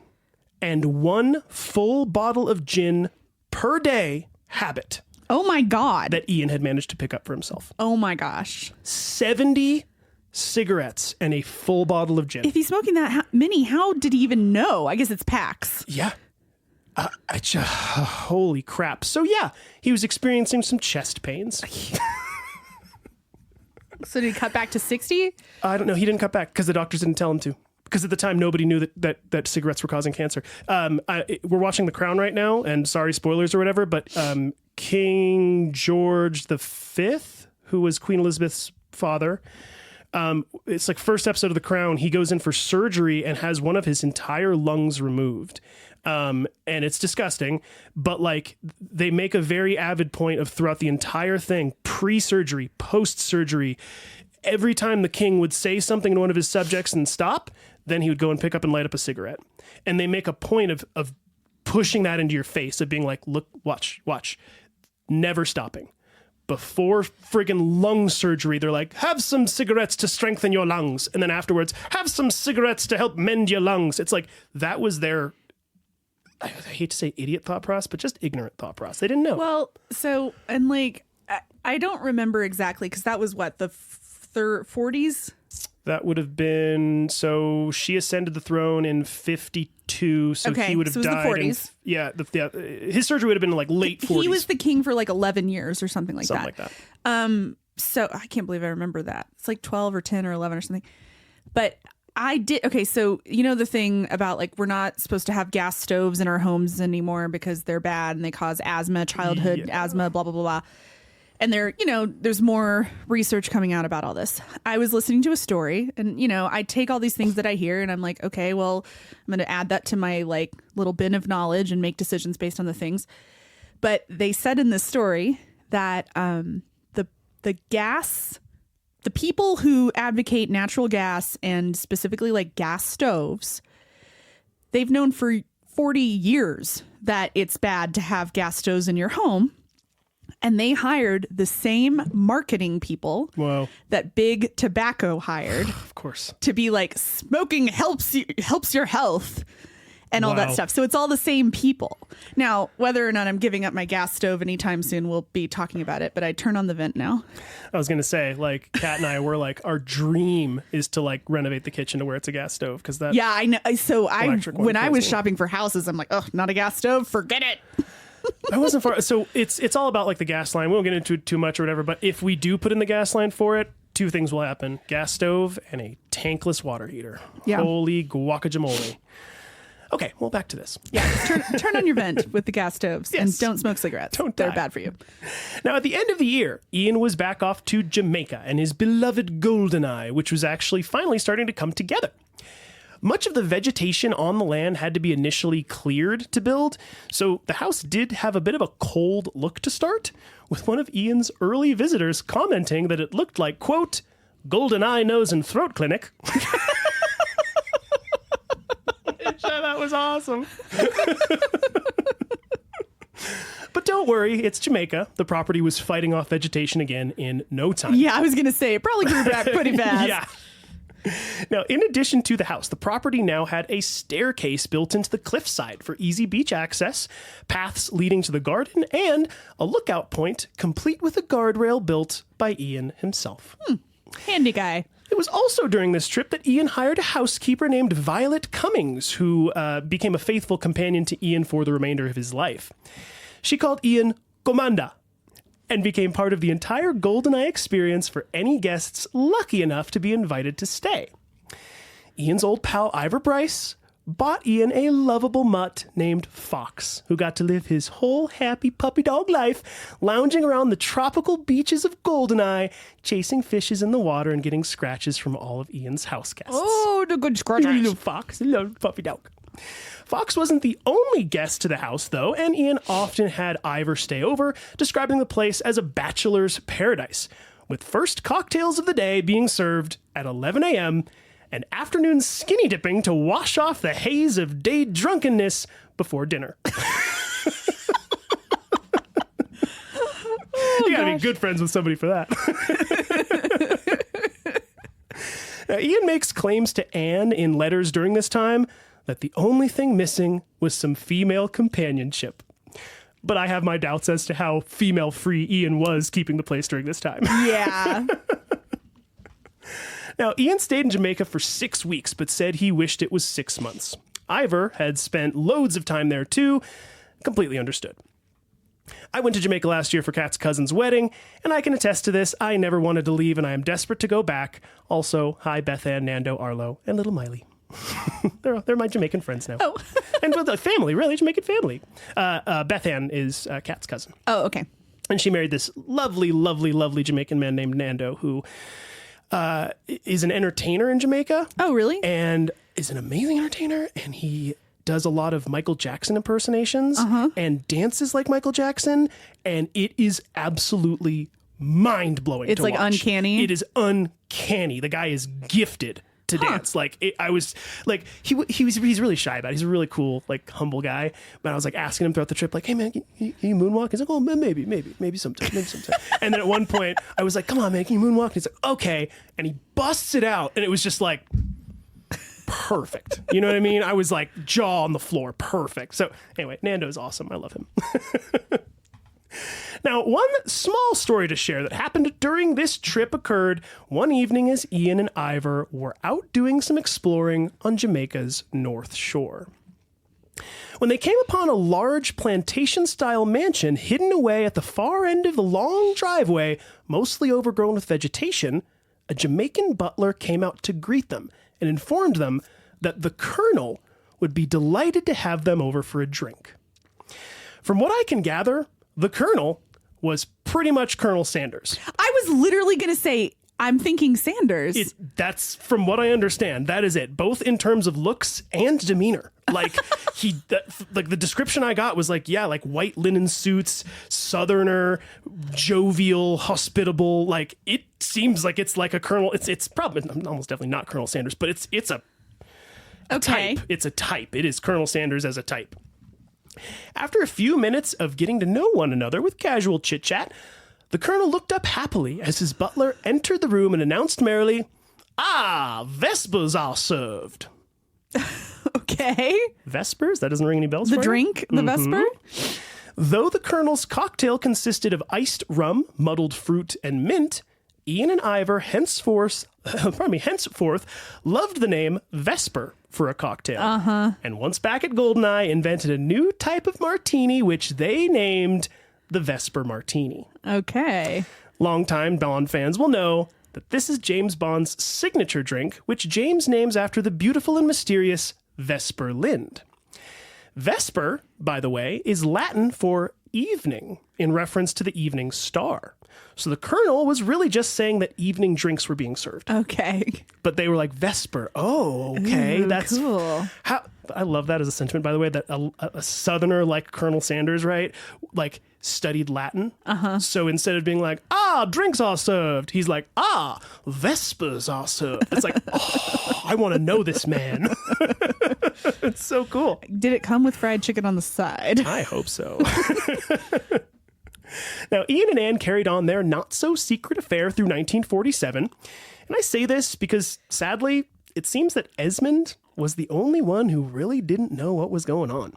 and 1 full bottle of gin per day habit. Oh my God. That Ian had managed to pick up for himself. Oh my gosh. 70 cigarettes and a full bottle of gin. If he's smoking that many, how did he even know? I guess it's packs. Yeah. Holy crap. So yeah, he was experiencing some chest pains. So did he cut back to 60? I don't know. He didn't cut back because the doctors didn't tell him to. Because at the time, nobody knew that cigarettes were causing cancer. We're watching The Crown right now, and sorry, spoilers or whatever, but King George V, who was Queen Elizabeth's father. It's like first episode of The Crown. He goes in for surgery and has one of his entire lungs removed. And it's disgusting, but like they make a very avid point of throughout the entire thing, pre-surgery, post-surgery, every time the king would say something to one of his subjects and stop, then he would go and pick up and light up a cigarette. And they make a point of pushing that into your face, of being like, look, watch, never stopping. Before friggin' lung surgery, they're like, have some cigarettes to strengthen your lungs. And then afterwards, have some cigarettes to help mend your lungs. It's like, that was their, I hate to say idiot thought process, but just ignorant thought process. They didn't know. Well, so, and like, I don't remember exactly, because that was what, the 40s? That would have been, so she ascended the throne in 52, so okay, he would have so it was died the 40s. His surgery would have been like late 40s. He was the king for like 11 years or something like that. So I can't believe I remember that. It's like 12 or 10 or 11 or something. But I did, okay, so you know the thing about like we're not supposed to have gas stoves in our homes anymore because they're bad and they cause asthma, childhood asthma, blah, blah, blah, blah. And there's more research coming out about all this. I was listening to a story and, I take all these things that I hear and I'm like, okay, well, I'm going to add that to my like little bin of knowledge and make decisions based on the things. But they said in this story that the people who advocate natural gas and specifically like gas stoves, they've known for 40 years that it's bad to have gas stoves in your home. And they hired the same marketing people that big tobacco hired, of course, to be like smoking helps your health and all that stuff. So it's all the same people. Now, whether or not I'm giving up my gas stove anytime soon, we'll be talking about it. But I turn on the vent now. I was going to say, like, Kat and I were like, our dream is to like renovate the kitchen to where it's a gas stove because that. Yeah, I know. So when I was me. shopping for houses, I'm like, oh, not a gas stove. Forget it. I wasn't far. So it's all about like the gas line. We won't get into it too much or whatever. But if we do put in the gas line for it, two things will happen: gas stove and a tankless water heater. Yeah. Holy guacamole. Okay, well, back to this. Yeah, turn on your vent with the gas stoves and don't smoke cigarettes. They're die. bad for you. Now, at the end of the year, Ian was back off to Jamaica and his beloved Goldeneye, which was actually finally starting to come together. Much of the vegetation on the land had to be initially cleared to build, so the house did have a bit of a cold look to start, with one of Ian's early visitors commenting that it looked like, quote, Golden Eye, Nose, and Throat Clinic. That was awesome. But don't worry, it's Jamaica. The property was fighting off vegetation again in no time. Yeah, I was going to say, it probably grew back pretty fast. Yeah. Now, in addition to the house, the property now had a staircase built into the cliffside for easy beach access, paths leading to the garden, and a lookout point complete with a guardrail built by Ian himself. Handy guy. It was also during this trip that Ian hired a housekeeper named Violet Cummings, who became a faithful companion to Ian for the remainder of his life. She called Ian Comanda, and became part of the entire GoldenEye experience for any guests lucky enough to be invited to stay. Ian's old pal Ivor Bryce bought Ian a lovable mutt named Fox, who got to live his whole happy puppy dog life, lounging around the tropical beaches of GoldenEye, chasing fishes in the water and getting scratches from all of Ian's house guests. Oh, the good scratches. Little Fox, little puppy dog. Fox wasn't the only guest to the house, though, and Ian often had Ivor stay over, describing the place as a bachelor's paradise, with first cocktails of the day being served at 11 a.m., and afternoon skinny dipping to wash off the haze of day drunkenness before dinner. You gotta be good friends with somebody for that. Now, Ian makes claims to Anne in letters during this time that the only thing missing was some female companionship. But I have my doubts as to how female-free Ian was keeping the place during this time. Yeah. Now, Ian stayed in Jamaica for 6 weeks, but said he wished it was 6 months. Ivor had spent loads of time there too. Completely understood. I went to Jamaica last year for Kat's cousin's wedding, and I can attest to this. I never wanted to leave, and I am desperate to go back. Also, hi, Beth Ann, Nando, Arlo, and little Miley. They're my Jamaican friends now. Oh. And with the family, really, Jamaican family. Beth Ann is Kat's cousin. Oh, okay. And she married this lovely, lovely, lovely Jamaican man named Nando, who is an entertainer in Jamaica. Oh, really? And is an amazing entertainer. And he does a lot of Michael Jackson impersonations and dances like Michael Jackson. And it is absolutely mind-blowing It's to like watch. uncanny? It is uncanny. The guy is gifted to dance. Like I was like, he's really shy about it. He's a really cool, like humble guy. But I was like asking him throughout the trip, like, hey man, can you moonwalk? He's like, oh man, maybe sometime. And then at one point I was like, come on man, can you moonwalk? And he's like, okay. And he busts it out. And it was just like perfect. You know what I mean? I was like jaw on the floor. Perfect. So anyway, Nando's awesome. I love him. Now, one small story to share that happened during this trip occurred one evening as Ian and Ivor were out doing some exploring on Jamaica's North Shore. When they came upon a large plantation-style mansion hidden away at the far end of the long driveway, mostly overgrown with vegetation, a Jamaican butler came out to greet them and informed them that the Colonel would be delighted to have them over for a drink. From what I can gather, the Colonel was pretty much Colonel Sanders. I was literally going to say, I'm thinking Sanders. That's from what I understand. That is it, both in terms of looks and demeanor. Like like the description I got was like, yeah, like white linen suits, Southerner, jovial, hospitable. Like it seems like it's like a Colonel. It's probably almost definitely not Colonel Sanders, but it's a type. It's a type. It is Colonel Sanders as a type. After a few minutes of getting to know one another with casual chit-chat, the Colonel looked up happily as his butler entered the room and announced merrily, "Ah, Vespers are served." Okay. Vespers? That doesn't ring any bells The for you? drink, the Vesper? Though the Colonel's cocktail consisted of iced rum, muddled fruit, and mint, Ian and Ivor henceforth loved the name Vesper for a cocktail. And once back at Goldeneye, invented a new type of martini, which they named the Vesper Martini. Okay. Longtime Bond fans will know that this is James Bond's signature drink, which James names after the beautiful and mysterious Vesper Lind. Vesper, by the way, is Latin for evening, in reference to the evening star. So the Colonel was really just saying that evening drinks were being served. Okay. But they were like, Vesper. Oh, okay. Ooh, that's cool. I love that as a sentiment, by the way, that a Southerner like Colonel Sanders, right? Like studied Latin. So instead of being like, drinks are served, he's like, Vespers are served. It's like, I want to know this man. It's so cool. Did it come with fried chicken on the side? I hope so. Now, Ian and Anne carried on their not-so-secret affair through 1947. And I say this because, sadly, it seems that Esmond was the only one who really didn't know what was going on.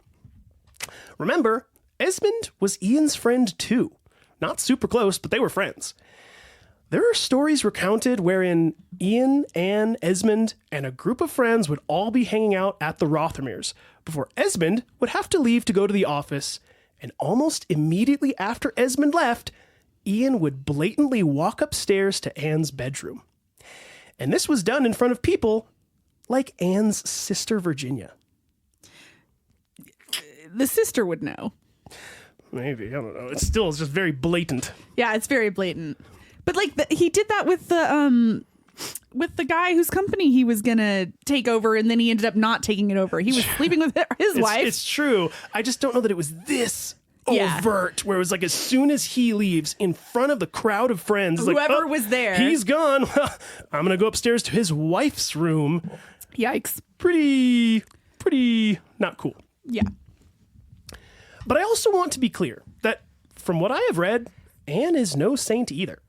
Remember, Esmond was Ian's friend too. Not super close, but they were friends. There are stories recounted wherein Ian, Anne, Esmond, and a group of friends would all be hanging out at the Rothermeres before Esmond would have to leave to go to the office. And almost immediately after Esmond left, Ian would blatantly walk upstairs to Anne's bedroom. And this was done in front of people like Anne's sister, Virginia. The sister would know. Maybe, I don't know. It's still just very blatant. Yeah, it's very blatant. But like he did that with the guy whose company he was gonna take over, and then he ended up not taking it over. He was sleeping with his wife. It's true. I just don't know that it was this overt, where it was like as soon as he leaves in front of the crowd of friends, whoever like, was there, he's gone. Well, I'm gonna go upstairs to his wife's room. Yikes! Pretty not cool. Yeah. But I also want to be clear that from what I have read, Anne is no saint either.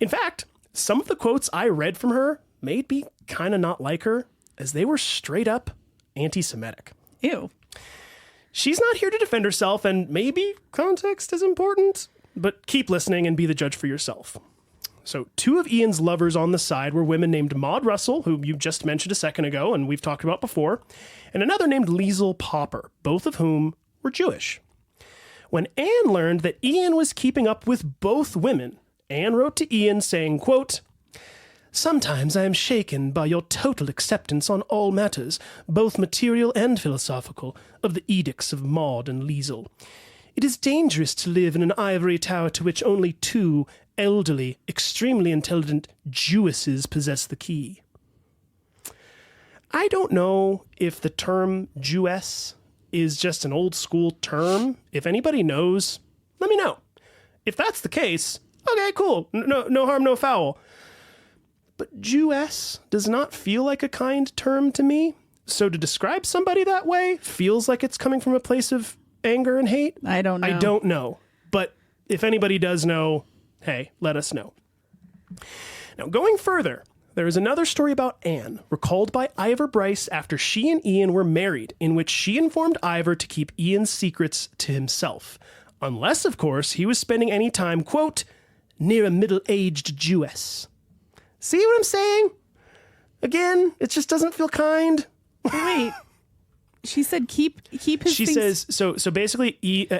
In fact, some of the quotes I read from her made me kind of not like her, as they were straight up anti-Semitic. Ew. She's not here to defend herself, and maybe context is important, but keep listening and be the judge for yourself. So 2 of Ian's lovers on the side were women named Maud Russell, who you just mentioned a second ago and we've talked about before, and another named Liesl Popper, both of whom were Jewish. When Anne learned that Ian was keeping up with both women, Anne wrote to Ian saying, quote, "Sometimes I am shaken by your total acceptance on all matters, both material and philosophical, of the edicts of Maud and Liesl. It is dangerous to live in an ivory tower to which only 2 elderly, extremely intelligent Jewesses possess the key. I don't know if the term Jewess is just an old school term. If anybody knows, let me know. If that's the case, okay, cool. No harm, no foul. But Jewess does not feel like a kind term to me. So to describe somebody that way feels like it's coming from a place of anger and hate. I don't know. I don't know. But if anybody does know, hey, let us know. Now, going further, there is another story about Anne, recalled by Ivor Bryce after she and Ian were married, in which she informed Ivor to keep Ian's secrets to himself. Unless, of course, he was spending any time, quote, near a middle-aged Jewess. See what I'm saying? Again, it just doesn't feel kind. Wait. She said keep his She things... says, so basically,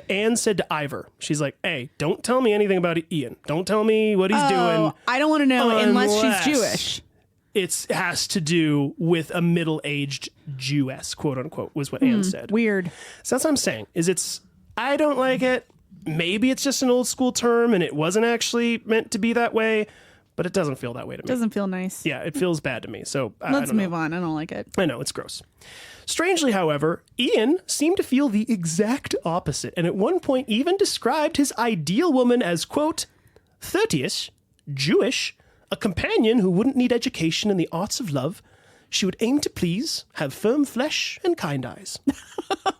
Anne said to Ivor, she's like, hey, don't tell me anything about Ian. Don't tell me what he's doing. I don't want to know unless she's Jewish. It has to do with a middle-aged Jewess, quote unquote, was what Anne said. Weird. So that's what I'm saying, I don't like it. Maybe it's just an old school term and it wasn't actually meant to be that way, but it doesn't feel that way to me. Doesn't feel nice. Yeah, it feels bad to me. So Let's move on. I don't like it. I know, it's gross. Strangely, however, Ian seemed to feel the exact opposite, and at one point even described his ideal woman as, quote, 30ish, Jewish, a companion who wouldn't need education in the arts of love. She would aim to please, have firm flesh, and kind eyes.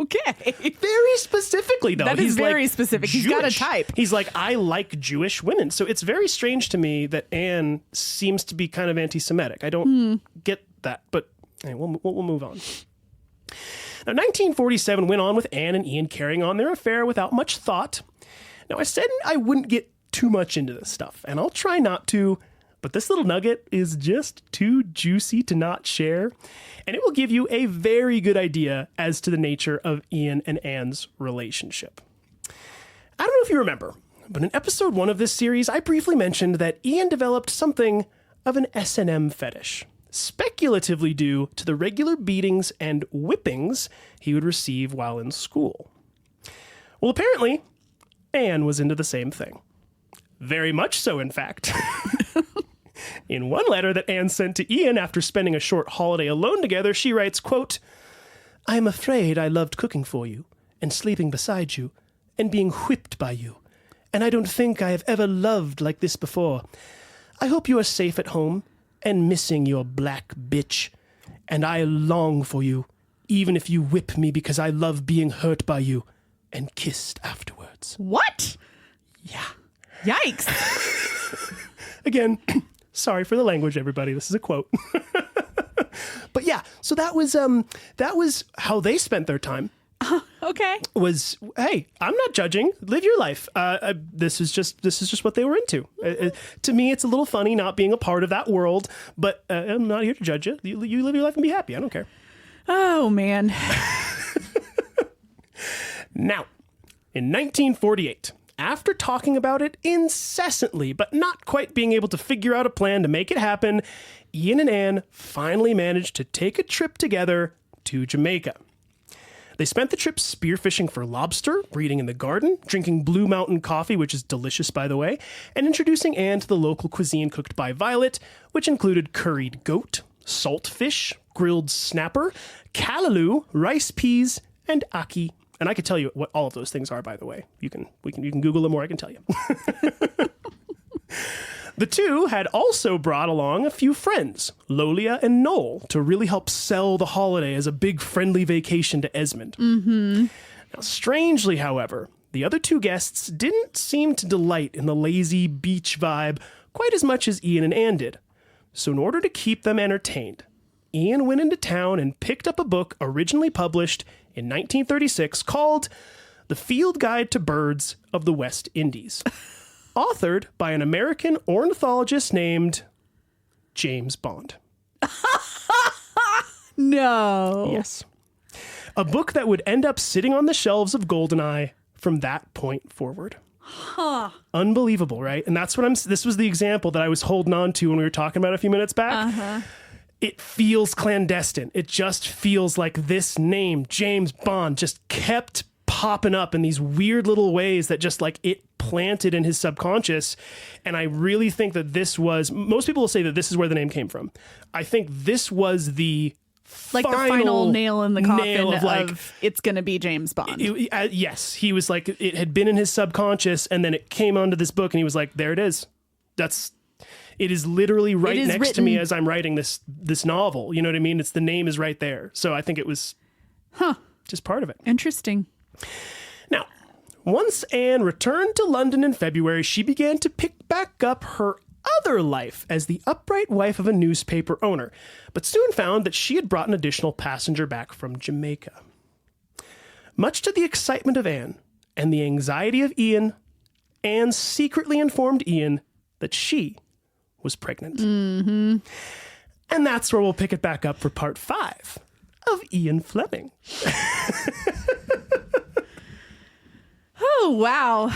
Okay. Very specifically, though. That is very specific. He's got a type. He's like, I like Jewish women. So it's very strange to me that Anne seems to be kind of anti-Semitic. I don't get that, but anyway, we'll move on. Now, 1947 went on with Anne and Ian carrying on their affair without much thought. Now, I said I wouldn't get too much into this stuff, and I'll try not to, but this little nugget is just too juicy to not share, and it will give you a very good idea as to the nature of Ian and Anne's relationship. I don't know if you remember, but in episode 1 of this series, I briefly mentioned that Ian developed something of an S&M fetish, speculatively due to the regular beatings and whippings he would receive while in school. Well, apparently, Anne was into the same thing. Very much so, in fact. In one letter that Anne sent to Ian after spending a short holiday alone together, she writes, quote, I am afraid I loved cooking for you, and sleeping beside you, and being whipped by you, and I don't think I have ever loved like this before. I hope you are safe at home, and missing your black bitch, and I long for you, even if you whip me because I love being hurt by you, and kissed afterwards. What? Yeah. Yikes. Again, sorry for the language, everybody. This is a quote. But yeah, so that was how they spent their time. Okay. Was, hey, I'm not judging. Live your life. This is just what they were into. To me, it's a little funny not being a part of that world, but I'm not here to judge you. You live your life and be happy. I don't care. Oh, man. Now, in 1948, after talking about it incessantly, but not quite being able to figure out a plan to make it happen, Ian and Anne finally managed to take a trip together to Jamaica. They spent the trip spearfishing for lobster, reading in the garden, drinking Blue Mountain coffee, which is delicious, by the way, and introducing Anne to the local cuisine cooked by Violet, which included curried goat, salt fish, grilled snapper, callaloo, rice peas, and ackee. And I could tell you what all of those things are, by the way. You can Google them, or I can tell you. The two had also brought along a few friends, Lolia and Noel, to really help sell the holiday as a big friendly vacation to Esmond. Mm-hmm. Now, strangely, however, the other two guests didn't seem to delight in the lazy beach vibe quite as much as Ian and Anne did. So in order to keep them entertained, Ian went into town and picked up a book originally published in 1936 called The Field Guide to Birds of the West Indies, authored by an American ornithologist named James Bond. No. Yes. A book that would end up sitting on the shelves of Goldeneye from that point forward. Huh. Unbelievable, right? And that's what this was the example that I was holding on to when we were talking about it a few minutes back. Uh-huh. It feels clandestine. It just feels like this name, James Bond, just kept popping up in these weird little ways that just like it planted in his subconscious. And I really think that most people will say that this is where the name came from. I think this was the final nail in the coffin of like, it's going to be James Bond. Yes. He was like, it had been in his subconscious, and then it came onto this book, and he was like, there it is. It is literally next to me as I'm writing this novel. You know what I mean? The name is right there. So I think it was just part of it. Interesting. Now, once Anne returned to London in February, she began to pick back up her other life as the upright wife of a newspaper owner, but soon found that she had brought an additional passenger back from Jamaica. Much to the excitement of Anne and the anxiety of Ian, Anne secretly informed Ian that she was pregnant. Mm-hmm. And that's where we'll pick it back up for part 5 of Ian Fleming. Oh, wow.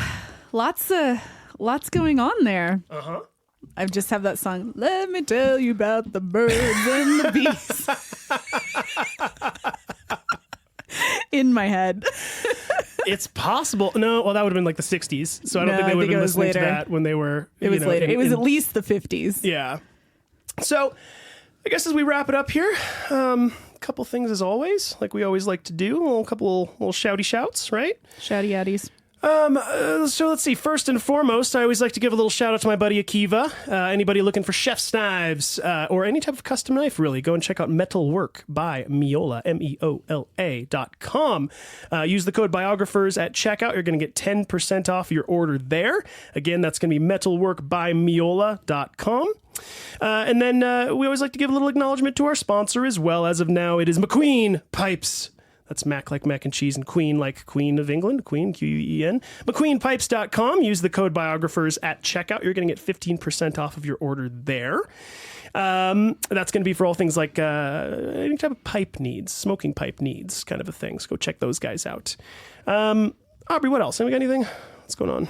Lots going on there. Uh-huh. I just have that song, let me tell you about the birds and the bees. In my head. It's possible. No, well, that would have been like the 60s. So I don't think they would have been listening to that when they were... It was later. It was at least the 50s. Yeah. So I guess as we wrap it up here, a couple things as always, like we always like to do, a couple little shouty shouts, right? Shouty yaddies. So let's see. First and foremost, I always like to give a little shout out to my buddy Akiva. Anybody looking for chef's knives or any type of custom knife, really, go and check out Metalwork by Meola, MEOLA.com. Use the code biographers at checkout. You're going to get 10% off your order there. Again, that's going to be Metalwork by Meola.com. And then we always like to give a little acknowledgement to our sponsor as well. As of now, it is McQueen Pipes. That's Mac like mac and cheese and Queen like Queen of England. Queen, Queen. McQueenPipes.com. Use the code biographers at checkout. You're going to get 15% off of your order there. That's going to be for all things like any type of pipe needs, smoking pipe needs kind of a thing. So go check those guys out. Aubrey, what else? Have we got anything? What's going on?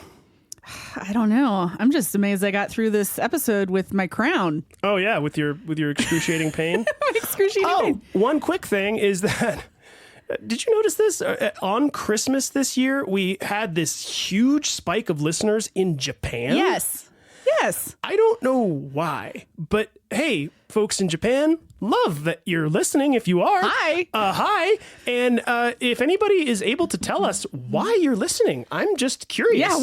I don't know. I'm just amazed I got through this episode with my crown. Oh, yeah, with your excruciating pain. Pain. One quick thing is that... Did you notice this? On Christmas this year, we had this huge spike of listeners in Japan. Yes. I don't know why, but hey, folks in Japan, love that you're listening if you are. Hi. Hi. And if anybody is able to tell us why you're listening, I'm just curious. Yeah,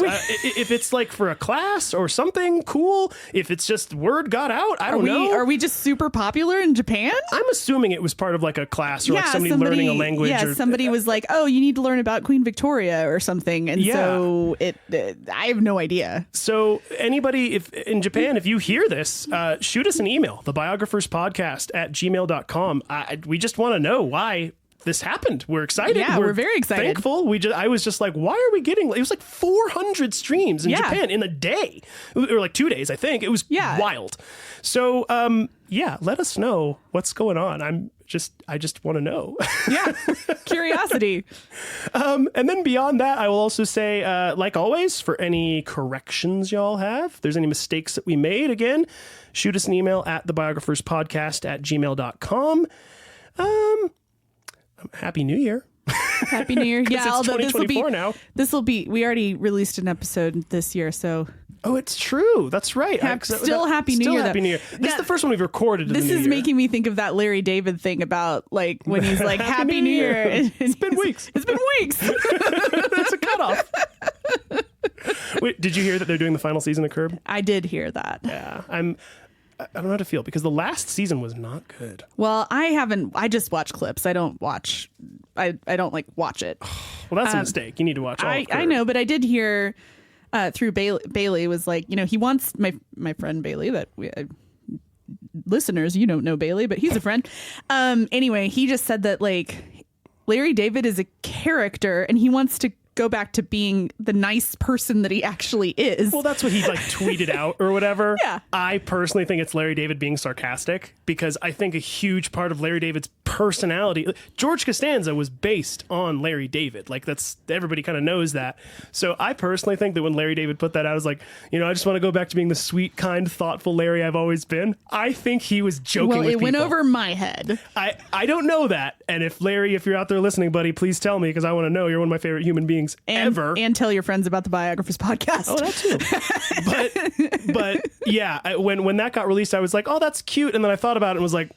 if it's like for a class or something cool, if it's just word got out, I don't know. Are we just super popular in Japan? I'm assuming it was part of like a class or like somebody learning a language. Yeah, somebody was like, oh, you need to learn about Queen Victoria or something. And so I have no idea. So anybody if in Japan, if you hear this, shoot us an email, thebiographerspodcast@gmail.com. We just want to know why this happened. We're excited. Yeah, we're very excited. Thankful. I was just like, why are we getting... It was like 400 streams in Japan in a day. Or like 2 days, I think. It was wild. So, let us know what's going on. I just want to know. Yeah, curiosity. And then beyond that, I will also say, like always, for any corrections y'all have, if there's any mistakes that we made, again, shoot us an email at thebiographerspodcast@gmail.com. Happy New Year. Happy New Year. Yeah, although this will be, we already released an episode this year, so... Oh, it's true. That's right. Happy New Year. Happy New Year. This is the first one we've recorded. This is making me think of that Larry David thing about like when he's like, Happy New Year. It's been weeks. It's been weeks. That's a cutoff. Wait, did you hear that they're doing the final season of Curb? I did hear that. Yeah. I don't know how to feel because the last season was not good. Well, I just watch clips. I don't watch like watch it. Well, that's a mistake. You need to watch all of Curb. I know, but I did hear through Bailey was like, he wants my friend Bailey that listeners, you don't know Bailey, but he's a friend. Anyway, he just said that like Larry David is a character and he wants to go back to being the nice person that he actually is. Well, that's what he like tweeted out or whatever. Yeah. I personally think it's Larry David being sarcastic because I think a huge part of Larry David's personality, George Costanza was based on Larry David. Like that's, everybody kind of knows that. So I personally think that when Larry David put that out, I was like, you know, I just want to go back to being the sweet, kind, thoughtful Larry I've always been. I think he was joking with people. Well, it went over my head. I don't know that. And if Larry, if you're out there listening, buddy, please tell me because I want to know. You're one of my favorite human beings ever. And tell your friends about the Biographers podcast. Oh, that too. but yeah, when that got released, I was like, oh, that's cute. And then I thought about it and was like,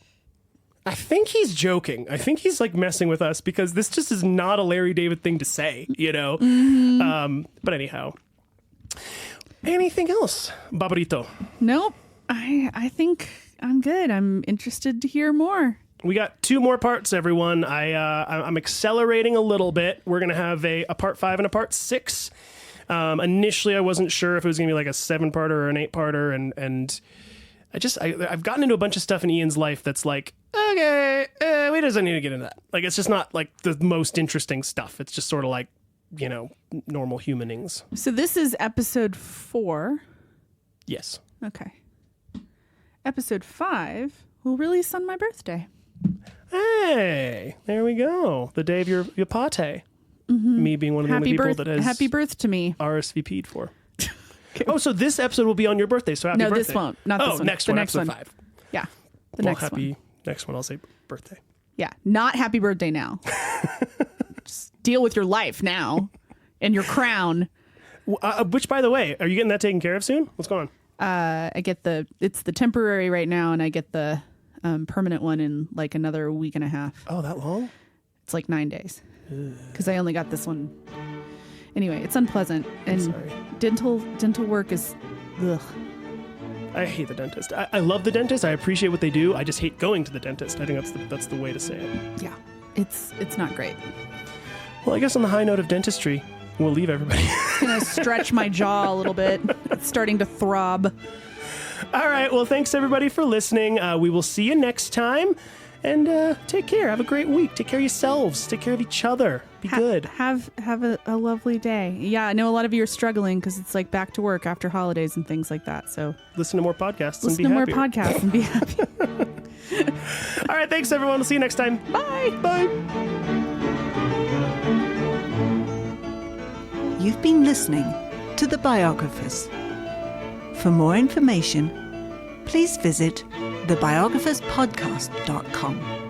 I think he's joking. I think he's like messing with us because this just is not a Larry David thing to say, you know? Mm-hmm. But anyhow, anything else, Barbarito? Nope. I think I'm good. I'm interested to hear more. We got 2 more parts, everyone. I'm accelerating a little bit. We're going to have a part 5 and a part 6. Initially, I wasn't sure if it was going to be like a 7-parter or an 8-parter. And I've gotten into a bunch of stuff in Ian's life that's like, okay, we doesn't need to get into that. Like, it's just not like the most interesting stuff. It's just sort of like, you know, normal humanings. So this is episode 4. Yes. Okay. Episode 5 will release on my birthday. Hey, there we go. The day of your pate. Mm-hmm. Me being one of the only people that has happy birth to me. RSVP'd for. Okay. Oh, so this episode will be on your birthday. So happy birthday. No, this won't. Not this one. Oh, next the one. next episode one. 5. Yeah, next happy one. Next one. I'll say birthday. Yeah, not happy birthday now. Just deal with your life now and your crown. Which, by the way, are you getting that taken care of soon? What's going on? I get it's the temporary right now, and I get the permanent one in like another week and a half. Oh, that long? It's like 9 days because I only got this one. Anyway, it's unpleasant, and dental work is ugh. I hate the dentist. I love the dentist. I appreciate what they do. I just hate going to the dentist. I think that's the way to say it. Yeah, it's not great. Well, I guess on the high note of dentistry, we'll leave everybody. It's gonna stretch my jaw a little bit. It's starting to throb. All right. Well, thanks everybody for listening. We will see you next time. And take care. Have a great week. Take care of yourselves. Take care of each other. Be good. Have a lovely day. Yeah, I know a lot of you are struggling because it's like back to work after holidays and things like that. So listen to more podcasts and be happier. And be happy. All right. Thanks, everyone. We'll see you next time. Bye. Bye. You've been listening to The Biographers. For more information, please visit thebiographerspodcast.com.